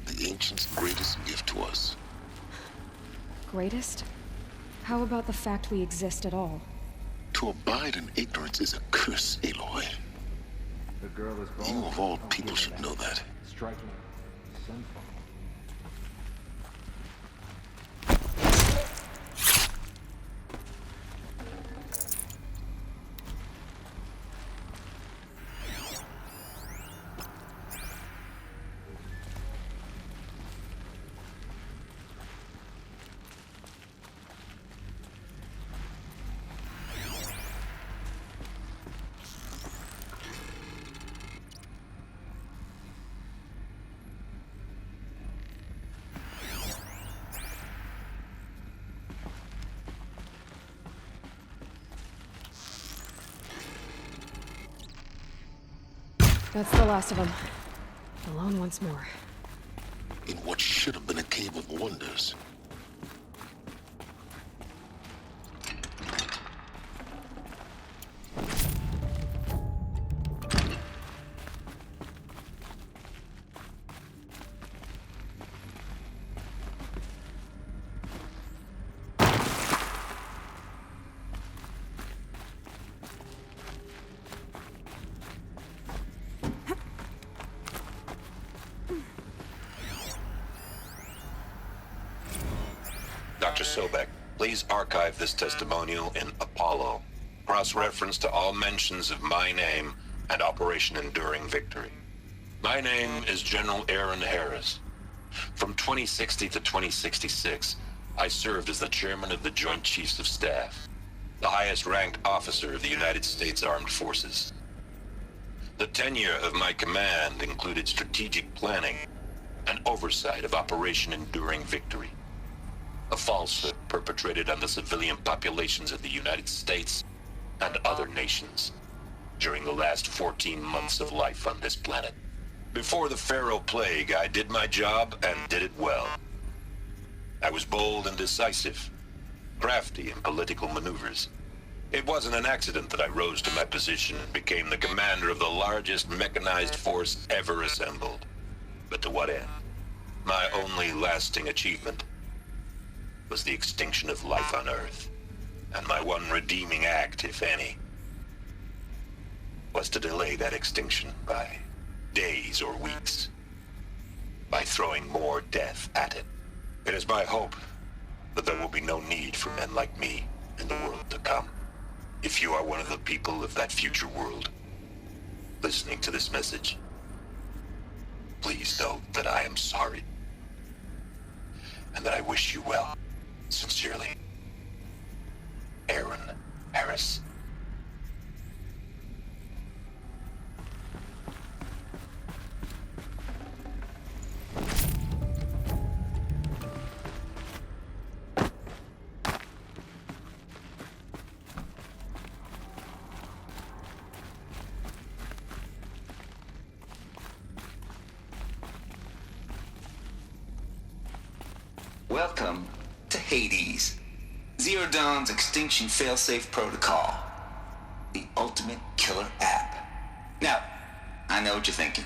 The ancients' greatest gift to us. Greatest? How about the fact we exist at all? To abide in ignorance is a curse, Aloy. The girl is You of all people should know that. Striking, sinful. That's the last of them. Alone once more. In what should have been a cave of wonders. Dr. Sobek, please archive this testimonial in Apollo. Cross-reference to all mentions of my name and Operation Enduring Victory. My name is General Aaron Harris. From 2060 to 2066, I served as the chairman of the Joint Chiefs of Staff, the highest-ranked officer of the United States Armed Forces. The tenure of my command included strategic planning and oversight of Operation Enduring Victory, a falsehood perpetrated on the civilian populations of the United States and other nations during the last 14 months of life on this planet. Before the Pharaoh Plague, I did my job and did it well. I was bold and decisive, crafty in political maneuvers. It wasn't an accident that I rose to my position and became the commander of the largest mechanized force ever assembled. But to what end? My only lasting achievement was the extinction of life on Earth. And my one redeeming act, if any, was to delay that extinction by days or weeks, by throwing more death at it. It is my hope that there will be no need for men like me in the world to come. If you are one of the people of that future world listening to this message, please know that I am sorry and that I wish you well. Sincerely, Aaron Harris. Welcome to Hades, Zero Dawn's extinction failsafe protocol, the ultimate killer app. Now, I know what you're thinking.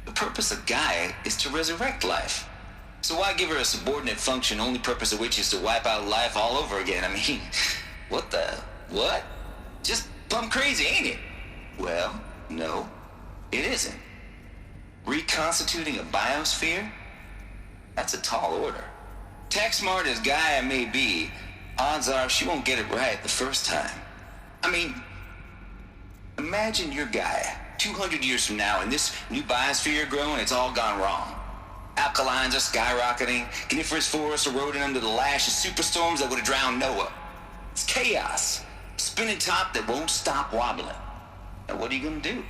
The purpose of Gaia is to resurrect life. So why give her a subordinate function, only purpose of which is to wipe out life all over again? I mean, what? Just plumb crazy, ain't it? Well, no, it isn't. Reconstituting a biosphere? That's a tall order. Tech smart as Gaia may be, odds are she won't get it right the first time. I mean, imagine you're Gaia, 200 years from now, and this new biosphere growing, it's all gone wrong. Alkalines are skyrocketing, coniferous forests eroding under the lash of superstorms that would have drowned Noah. It's chaos, spinning top that won't stop wobbling. Now what are you gonna do?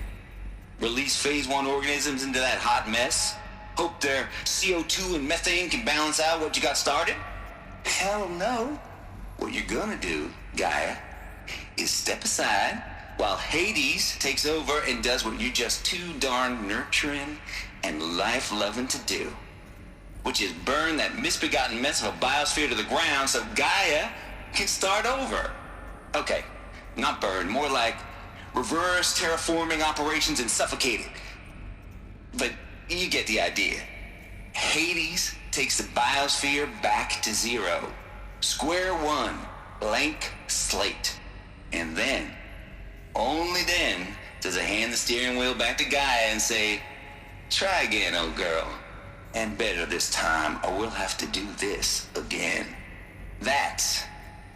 Release phase 1 organisms into that hot mess? Hope their CO2 and methane can balance out what you got started? Hell no. What you're gonna do, Gaia, is step aside while Hades takes over and does what you're just too darn nurturing and life-loving to do, which is burn that misbegotten mess of a biosphere to the ground so Gaia can start over. Okay, not burn, more like reverse terraforming operations and suffocate it. But You get the idea. Hades takes the biosphere back to zero. Square one, blank slate. And then, only then, does it hand the steering wheel back to Gaia and say, try again, old girl. And better this time, or we'll have to do this again. That's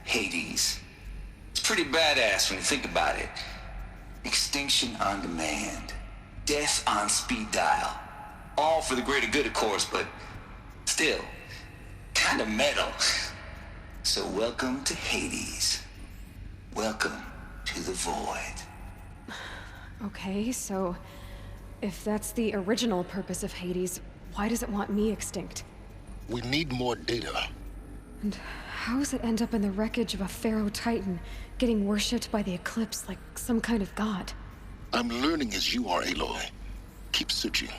Hades. It's pretty badass when you think about it. Extinction on demand. Death on speed dial. All for the greater good, of course, but still, kind of metal. So welcome to Hades. Welcome to the void. Okay, so if that's the original purpose of Hades, why does it want me extinct? We need more data. And how does it end up in the wreckage of a Pharaoh Titan, getting worshipped by the Eclipse like some kind of god? I'm learning as you are, Aloy. Keep searching.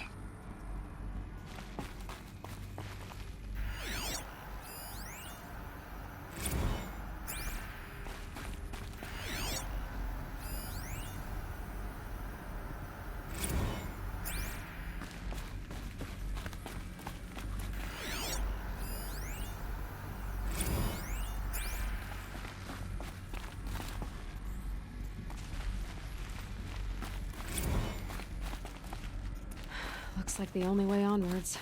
Looks like the only way onwards.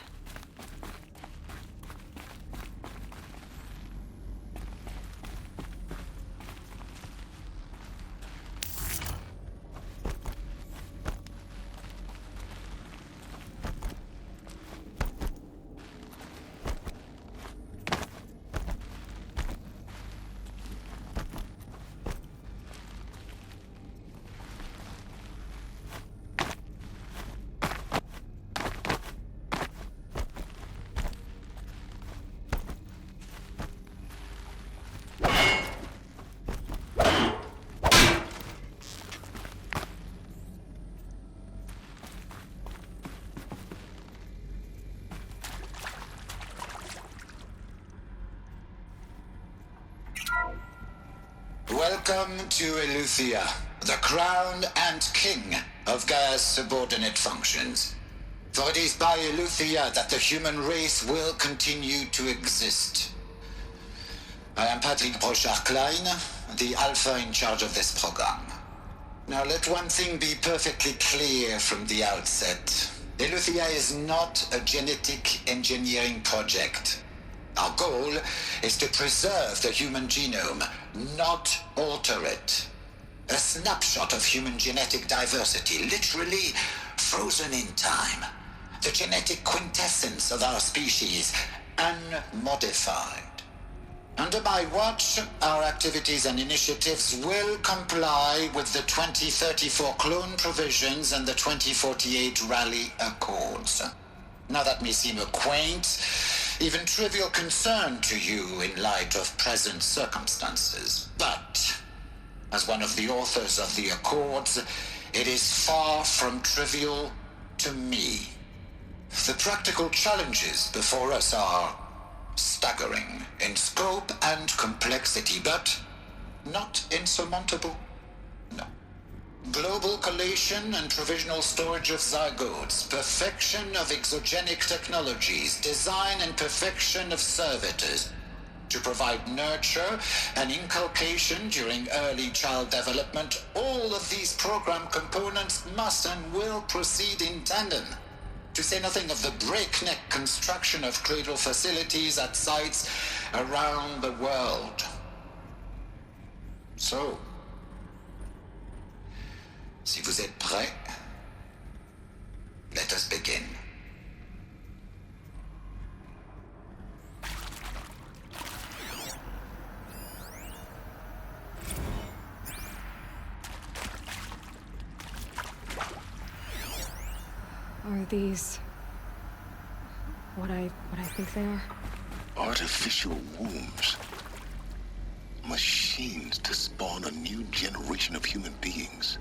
Welcome to Eleuthia, the crown and king of Gaia's subordinate functions. For it is by Eleuthia that the human race will continue to exist. I am Patrick Brochard-Klein, the Alpha in charge of this program. Now let one thing be perfectly clear from the outset. Eleuthia is not a genetic engineering project. Our goal is to preserve the human genome, not alter it. A snapshot of human genetic diversity, literally frozen in time. The genetic quintessence of our species, unmodified. Under my watch, our activities and initiatives will comply with the 2034 clone provisions and the 2048 Rally Accords. Now that may seem a quaint, even trivial concern to you in light of present circumstances. But, as one of the authors of the Accords, it is far from trivial to me. The practical challenges before us are staggering in scope and complexity, but not insurmountable. No. Global collation and provisional storage of zygotes, perfection of exogenic technologies, design and perfection of servitors to provide nurture and inculcation during early child development. All of these program components must and will proceed in tandem, to say nothing of the breakneck construction of cradle facilities at sites around the world. So, si vous êtes prêts, let us begin. Are these what I think they are? Artificial wombs. Machines to spawn a new generation of human beings.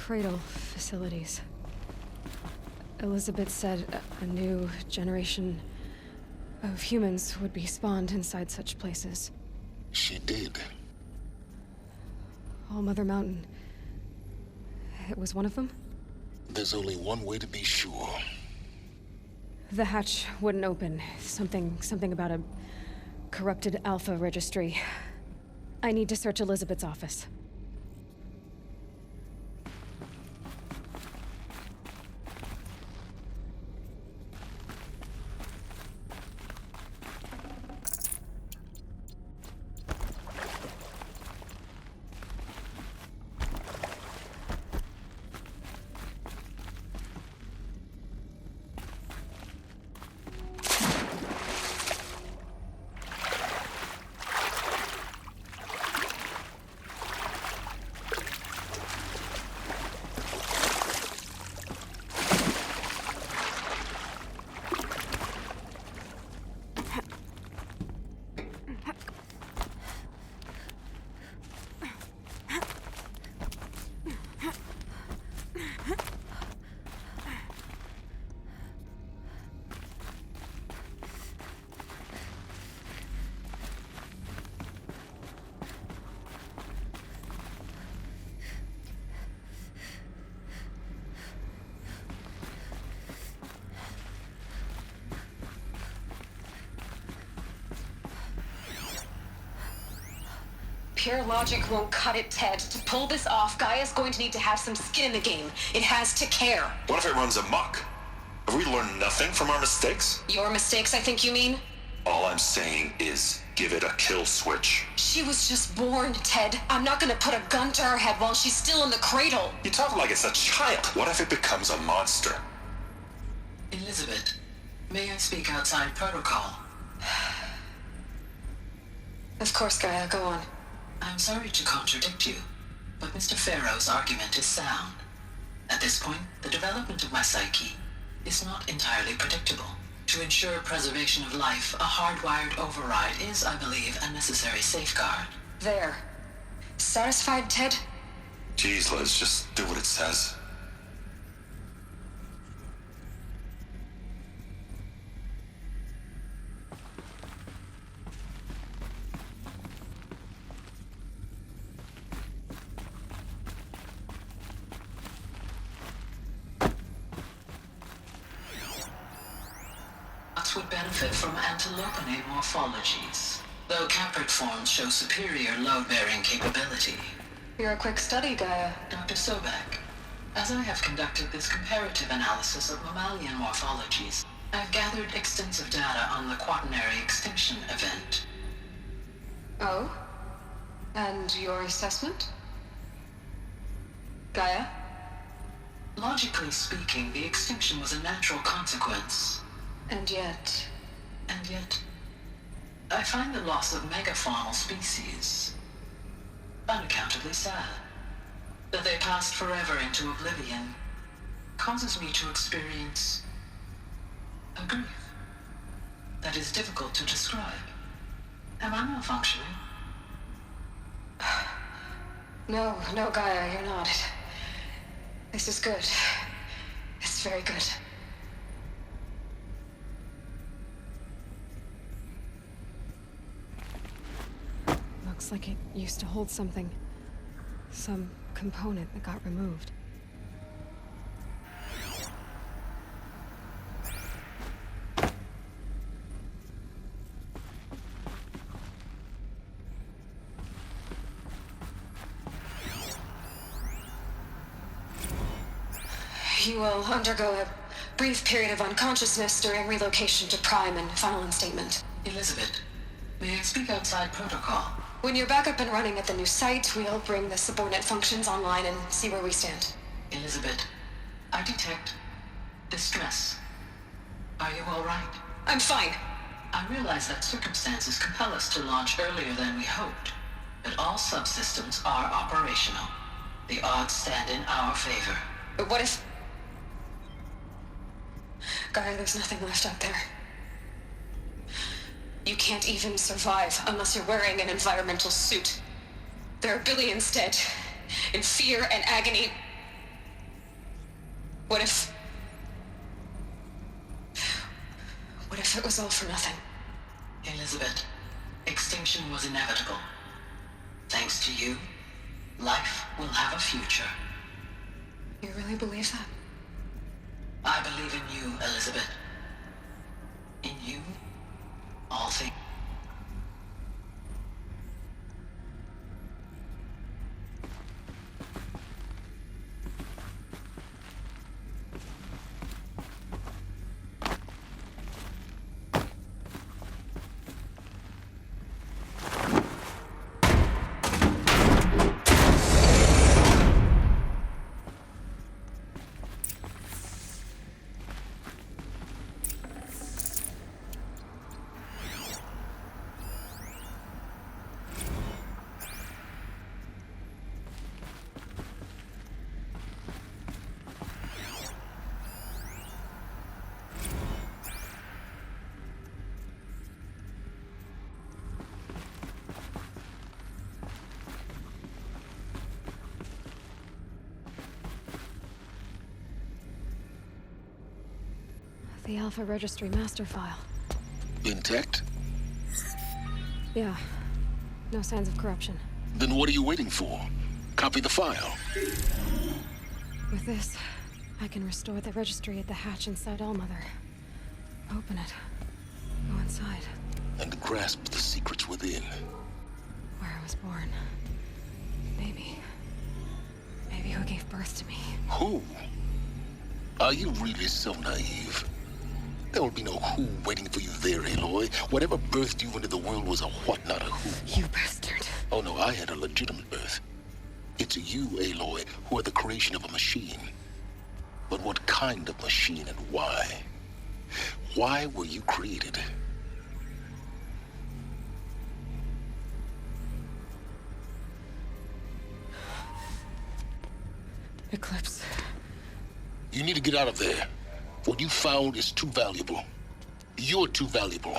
Cradle facilities. Elizabeth said a new generation of humans would be spawned inside such places. She did. All Mother Mountain. It was one of them? There's only one way to be sure. The hatch wouldn't open. Something about a corrupted Alpha registry. I need to search Elizabeth's office. Pure logic won't cut it, Ted. To pull this off, Gaia's going to need to have some skin in the game. It has to care. What if it runs amok? Have we learned nothing from our mistakes? Your mistakes, I think you mean? All I'm saying is, give it a kill switch. She was just born, Ted. I'm not gonna put a gun to her head while she's still in the cradle. You talk like it's a child. What if it becomes a monster? Elizabeth, may I speak outside protocol? Of course, Gaia, go on. I'm sorry to contradict you, but Mr. Farrow's argument is sound. At this point, the development of my psyche is not entirely predictable. To ensure preservation of life, a hardwired override is, I believe, a necessary safeguard. There. Satisfied, Ted? Jeez, Liz, just do what it says. Would benefit from antilopinate morphologies, though caprid forms show superior load-bearing capability. You're a quick study, Gaia. Dr. Sobek, as I have conducted this comparative analysis of mammalian morphologies, I've gathered extensive data on the quaternary extinction event. Oh? And your assessment? Gaia? Logically speaking, the extinction was a natural consequence. And yet, I find the loss of megafaunal species unaccountably sad. That they passed forever into oblivion causes me to experience a grief that is difficult to describe. Am I malfunctioning? No, Gaia, you're not. This is good. It's very good. Looks like it used to hold something. Some component that got removed. You will undergo a brief period of unconsciousness during relocation to Prime and final instatement. Elizabeth, may I speak outside protocol? When you're back up and running at the new site, we'll bring the subordinate functions online and see where we stand. Elizabeth, I detect distress. Are you all right? I'm fine. I realize that circumstances compel us to launch earlier than we hoped, but all subsystems are operational. The odds stand in our favor. But what if... Gaia, there's nothing left out there. You can't even survive unless you're wearing an environmental suit. There are billions dead, in fear and agony. What if it was all for nothing? Elizabeth, extinction was inevitable. Thanks to you, life will have a future. You really believe that? I believe in you, Elizabeth. In you, all things. The Alpha Registry master file. Intact? Yeah. No signs of corruption. Then what are you waiting for? Copy the file. With this, I can restore the registry at the hatch inside Allmother. Open it. Go inside. And grasp the secrets within. Where I was born. Maybe who gave birth to me. Who? Are you really so naive? There will be no who waiting for you there, Aloy. Whatever birthed you into the world was a what, not a who. You bastard. Oh no, I had a legitimate birth. It's you, Aloy, who are the creation of a machine. But what kind of machine and why? Why were you created? Eclipse. You need to get out of there. What you found is too valuable. You're too valuable.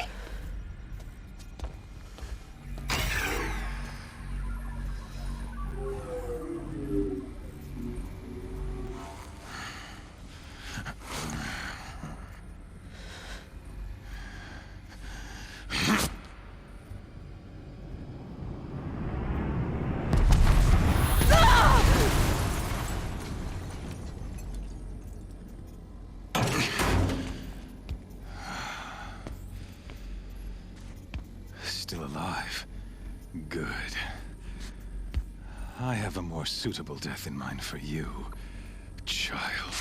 Still alive. Good. I have a more suitable death in mind for you, child.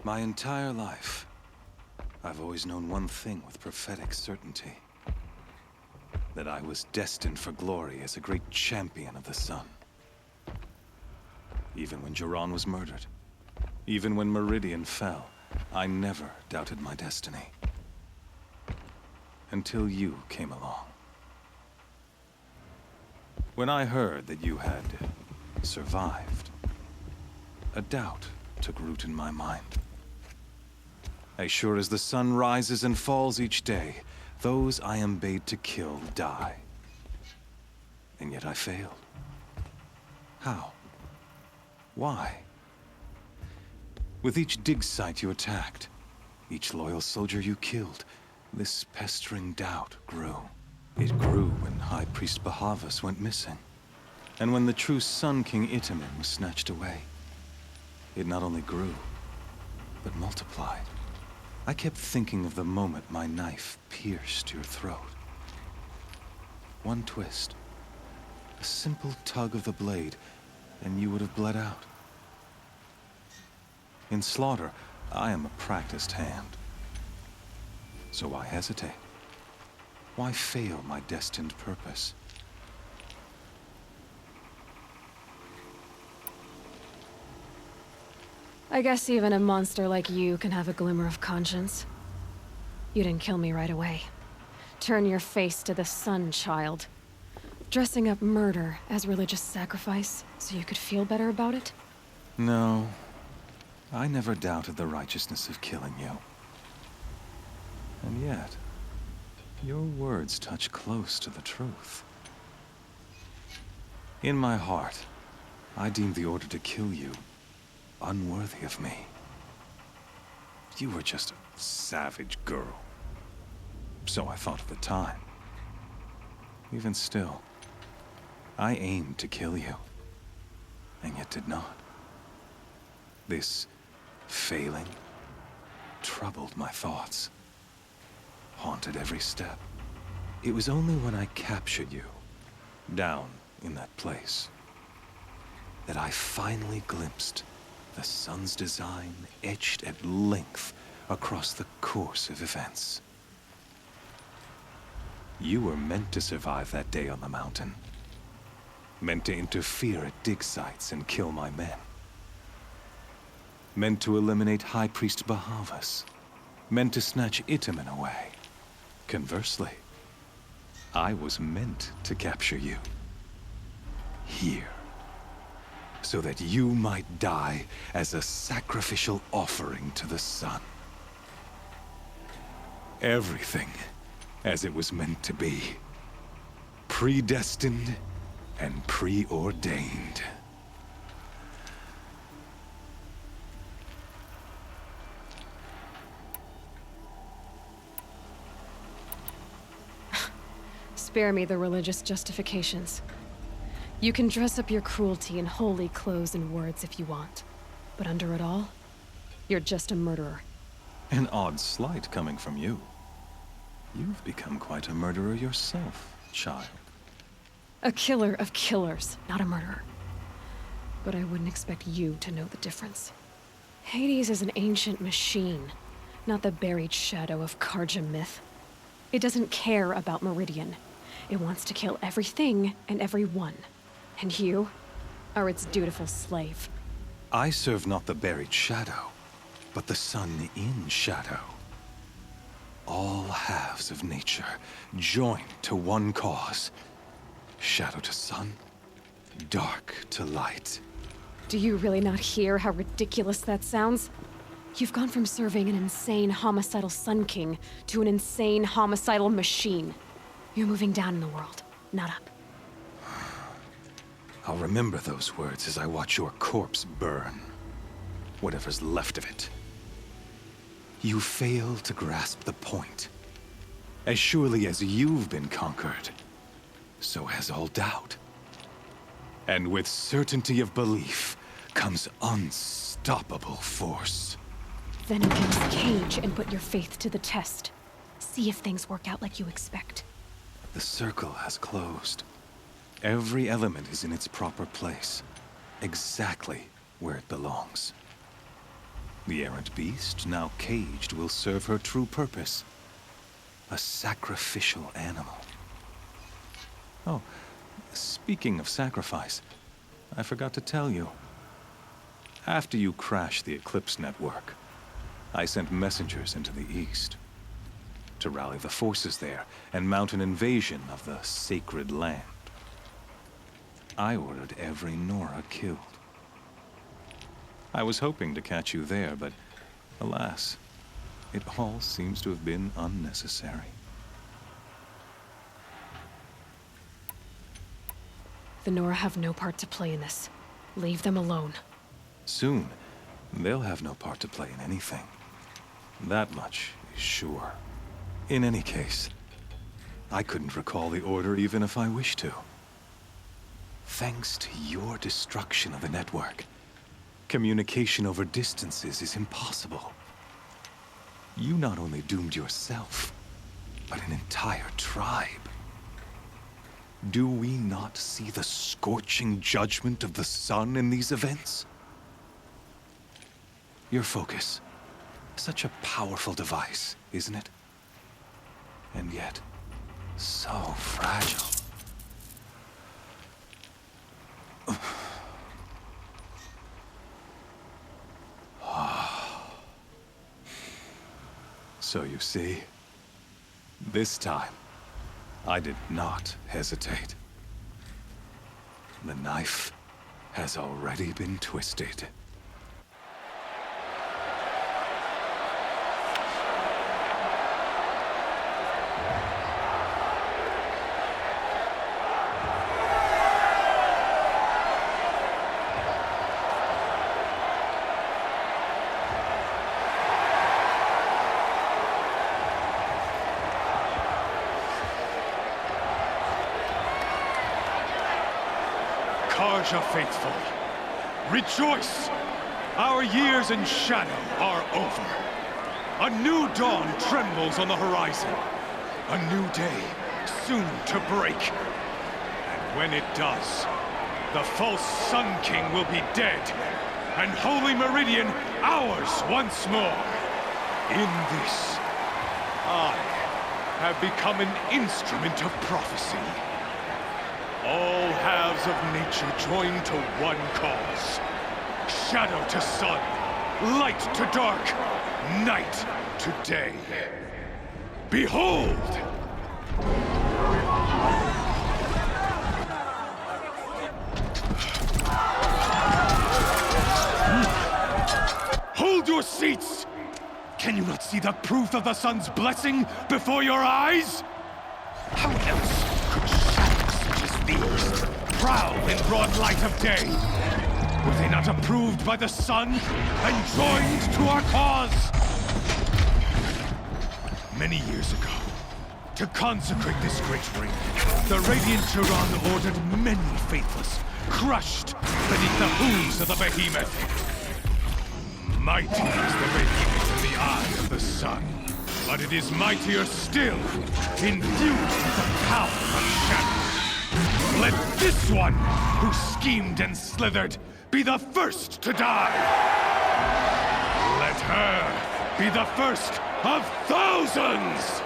My entire life, I've always known one thing with prophetic certainty. That I was destined for glory as a great champion of the sun. Even when Jiran was murdered, even when Meridian fell, I never doubted my destiny. Until you came along. When I heard that you had survived, a doubt took root in my mind. As sure as the sun rises and falls each day, those I am bade to kill die. And yet I failed. How? Why? With each dig site you attacked, each loyal soldier you killed, this pestering doubt grew. It grew when High Priest Bahavas went missing. And when the true Sun King Itamen was snatched away. It not only grew, but multiplied. I kept thinking of the moment my knife pierced your throat. One twist, a simple tug of the blade, and you would have bled out. In slaughter, I am a practiced hand. So why hesitate? Why fail my destined purpose? I guess even a monster like you can have a glimmer of conscience. You didn't kill me right away. Turn your face to the sun, child. Dressing up murder as religious sacrifice so you could feel better about it? No. I never doubted the righteousness of killing you. And yet, your words touch close to the truth. In my heart, I deemed the order to kill you unworthy of me. You were just a savage girl. So I thought at the time. Even still, I aimed to kill you, and yet did not. This failing troubled my thoughts, haunted every step. It was only when I captured you, down in that place, that I finally glimpsed the sun's design etched at length across the course of events. You were meant to survive that day on the mountain. Meant to interfere at dig sites and kill my men. Meant to eliminate High Priest Bahavas. Meant to snatch Itamen away. Conversely, I was meant to capture you. Here. So that you might die as a sacrificial offering to the sun. Everything as it was meant to be. Predestined and preordained. Spare me the religious justifications. You can dress up your cruelty in holy clothes and words if you want. But under it all, you're just a murderer. An odd slight coming from you. You've become quite a murderer yourself, child. A killer of killers, not a murderer. But I wouldn't expect you to know the difference. Hades is an ancient machine, not the buried shadow of Karja myth. It doesn't care about Meridian. It wants to kill everything and everyone. And you are its dutiful slave. I serve not the buried shadow, but the sun in shadow. All halves of nature joined to one cause. Shadow to sun, dark to light. Do you really not hear how ridiculous that sounds? You've gone from serving an insane homicidal Sun King to an insane homicidal machine. You're moving down in the world, not up. I'll remember those words as I watch your corpse burn. Whatever's left of it. You fail to grasp the point. As surely as you've been conquered, so has all doubt. And with certainty of belief comes unstoppable force. Then against the cage and put your faith to the test. See if things work out like you expect. The circle has closed. Every element is in its proper place, exactly where it belongs. The errant beast, now caged, will serve her true purpose. A sacrificial animal. Oh, speaking of sacrifice, I forgot to tell you. After you crashed the Eclipse network, I sent messengers into the east to rally the forces there and mount an invasion of the sacred land. I ordered every Nora killed. I was hoping to catch you there, but alas, it all seems to have been unnecessary. The Nora have no part to play in this. Leave them alone. Soon, they'll have no part to play in anything. That much is sure. In any case, I couldn't recall the order even if I wished to. Thanks to your destruction of the network, communication over distances is impossible. You not only doomed yourself, but an entire tribe. Do we not see the scorching judgment of the sun in these events? Your focus, such a powerful device, isn't it? And yet, so fragile. So you see, this time, I did not hesitate. The knife has already been twisted. Marja faithful, rejoice! Our years in shadow are over. A new dawn trembles on the horizon. A new day soon to break. And when it does, the false Sun King will be dead, and Holy Meridian ours once more. In this, I have become an instrument of prophecy. All halves of nature join to one cause. Shadow to sun, light to dark, night to day. Behold! Hold your seats! Can you not see the proof of the sun's blessing before your eyes? How else could shadows such as these prowl in broad light of day? Were they not approved by the sun and joined to our cause? Many years ago, to consecrate this great ring, the Radiant Tyrann ordered many faithless, crushed beneath the hooves of the behemoth. Mighty is the behemoth in the eye of the sun, but it is mightier still, infused with the power of shadow. Let this one, who schemed and slithered, be the first to die! Let her be the first of thousands!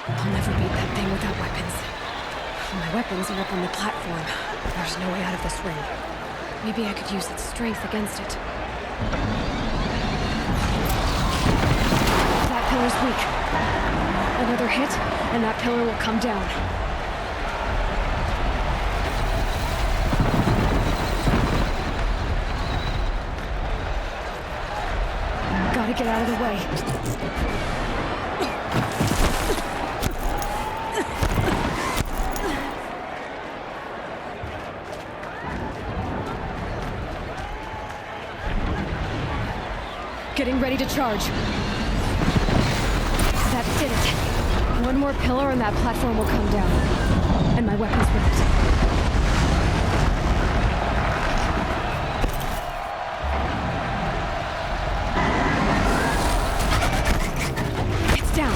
I'll never beat that thing without weapons. My weapons are up on the platform. There's no way out of this ring. Maybe I could use its strength against it. That pillar's weak. Another hit, and that pillar will come down. Gotta get out of the way. Getting ready to charge. That did it. One more pillar and that platform will come down. And my weapon's with it. It's down.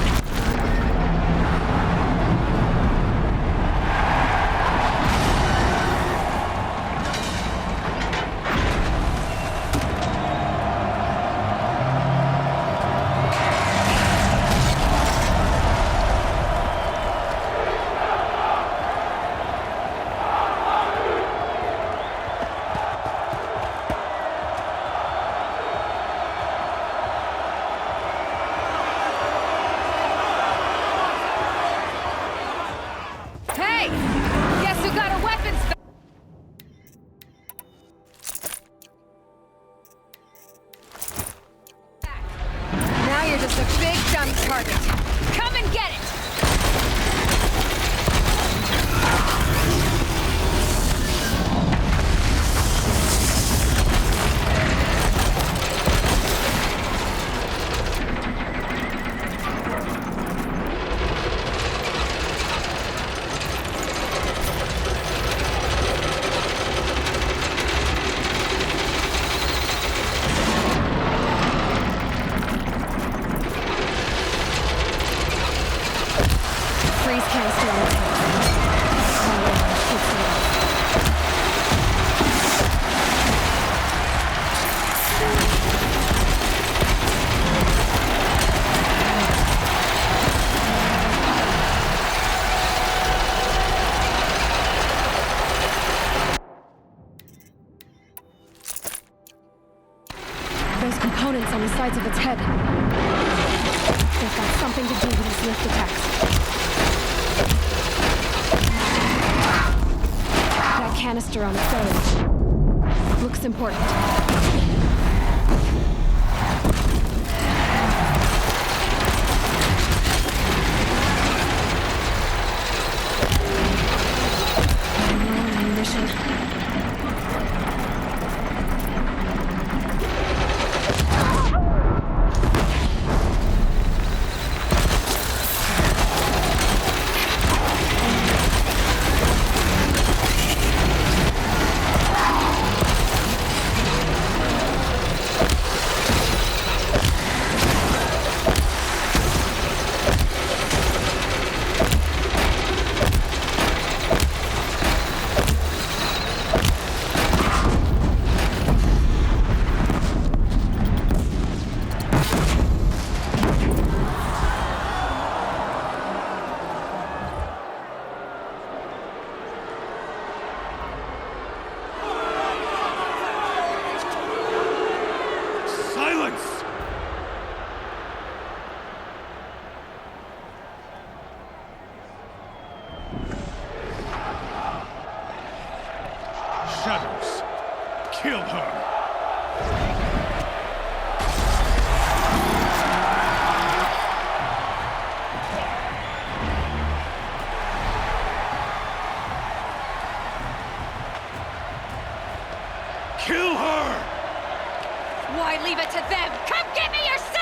Those components on the sides of its head. They've got something to do with its lift attacks. That canister on its belly looks important. shadows. Kill her. Kill her! Why leave it to them? Come get me yourself!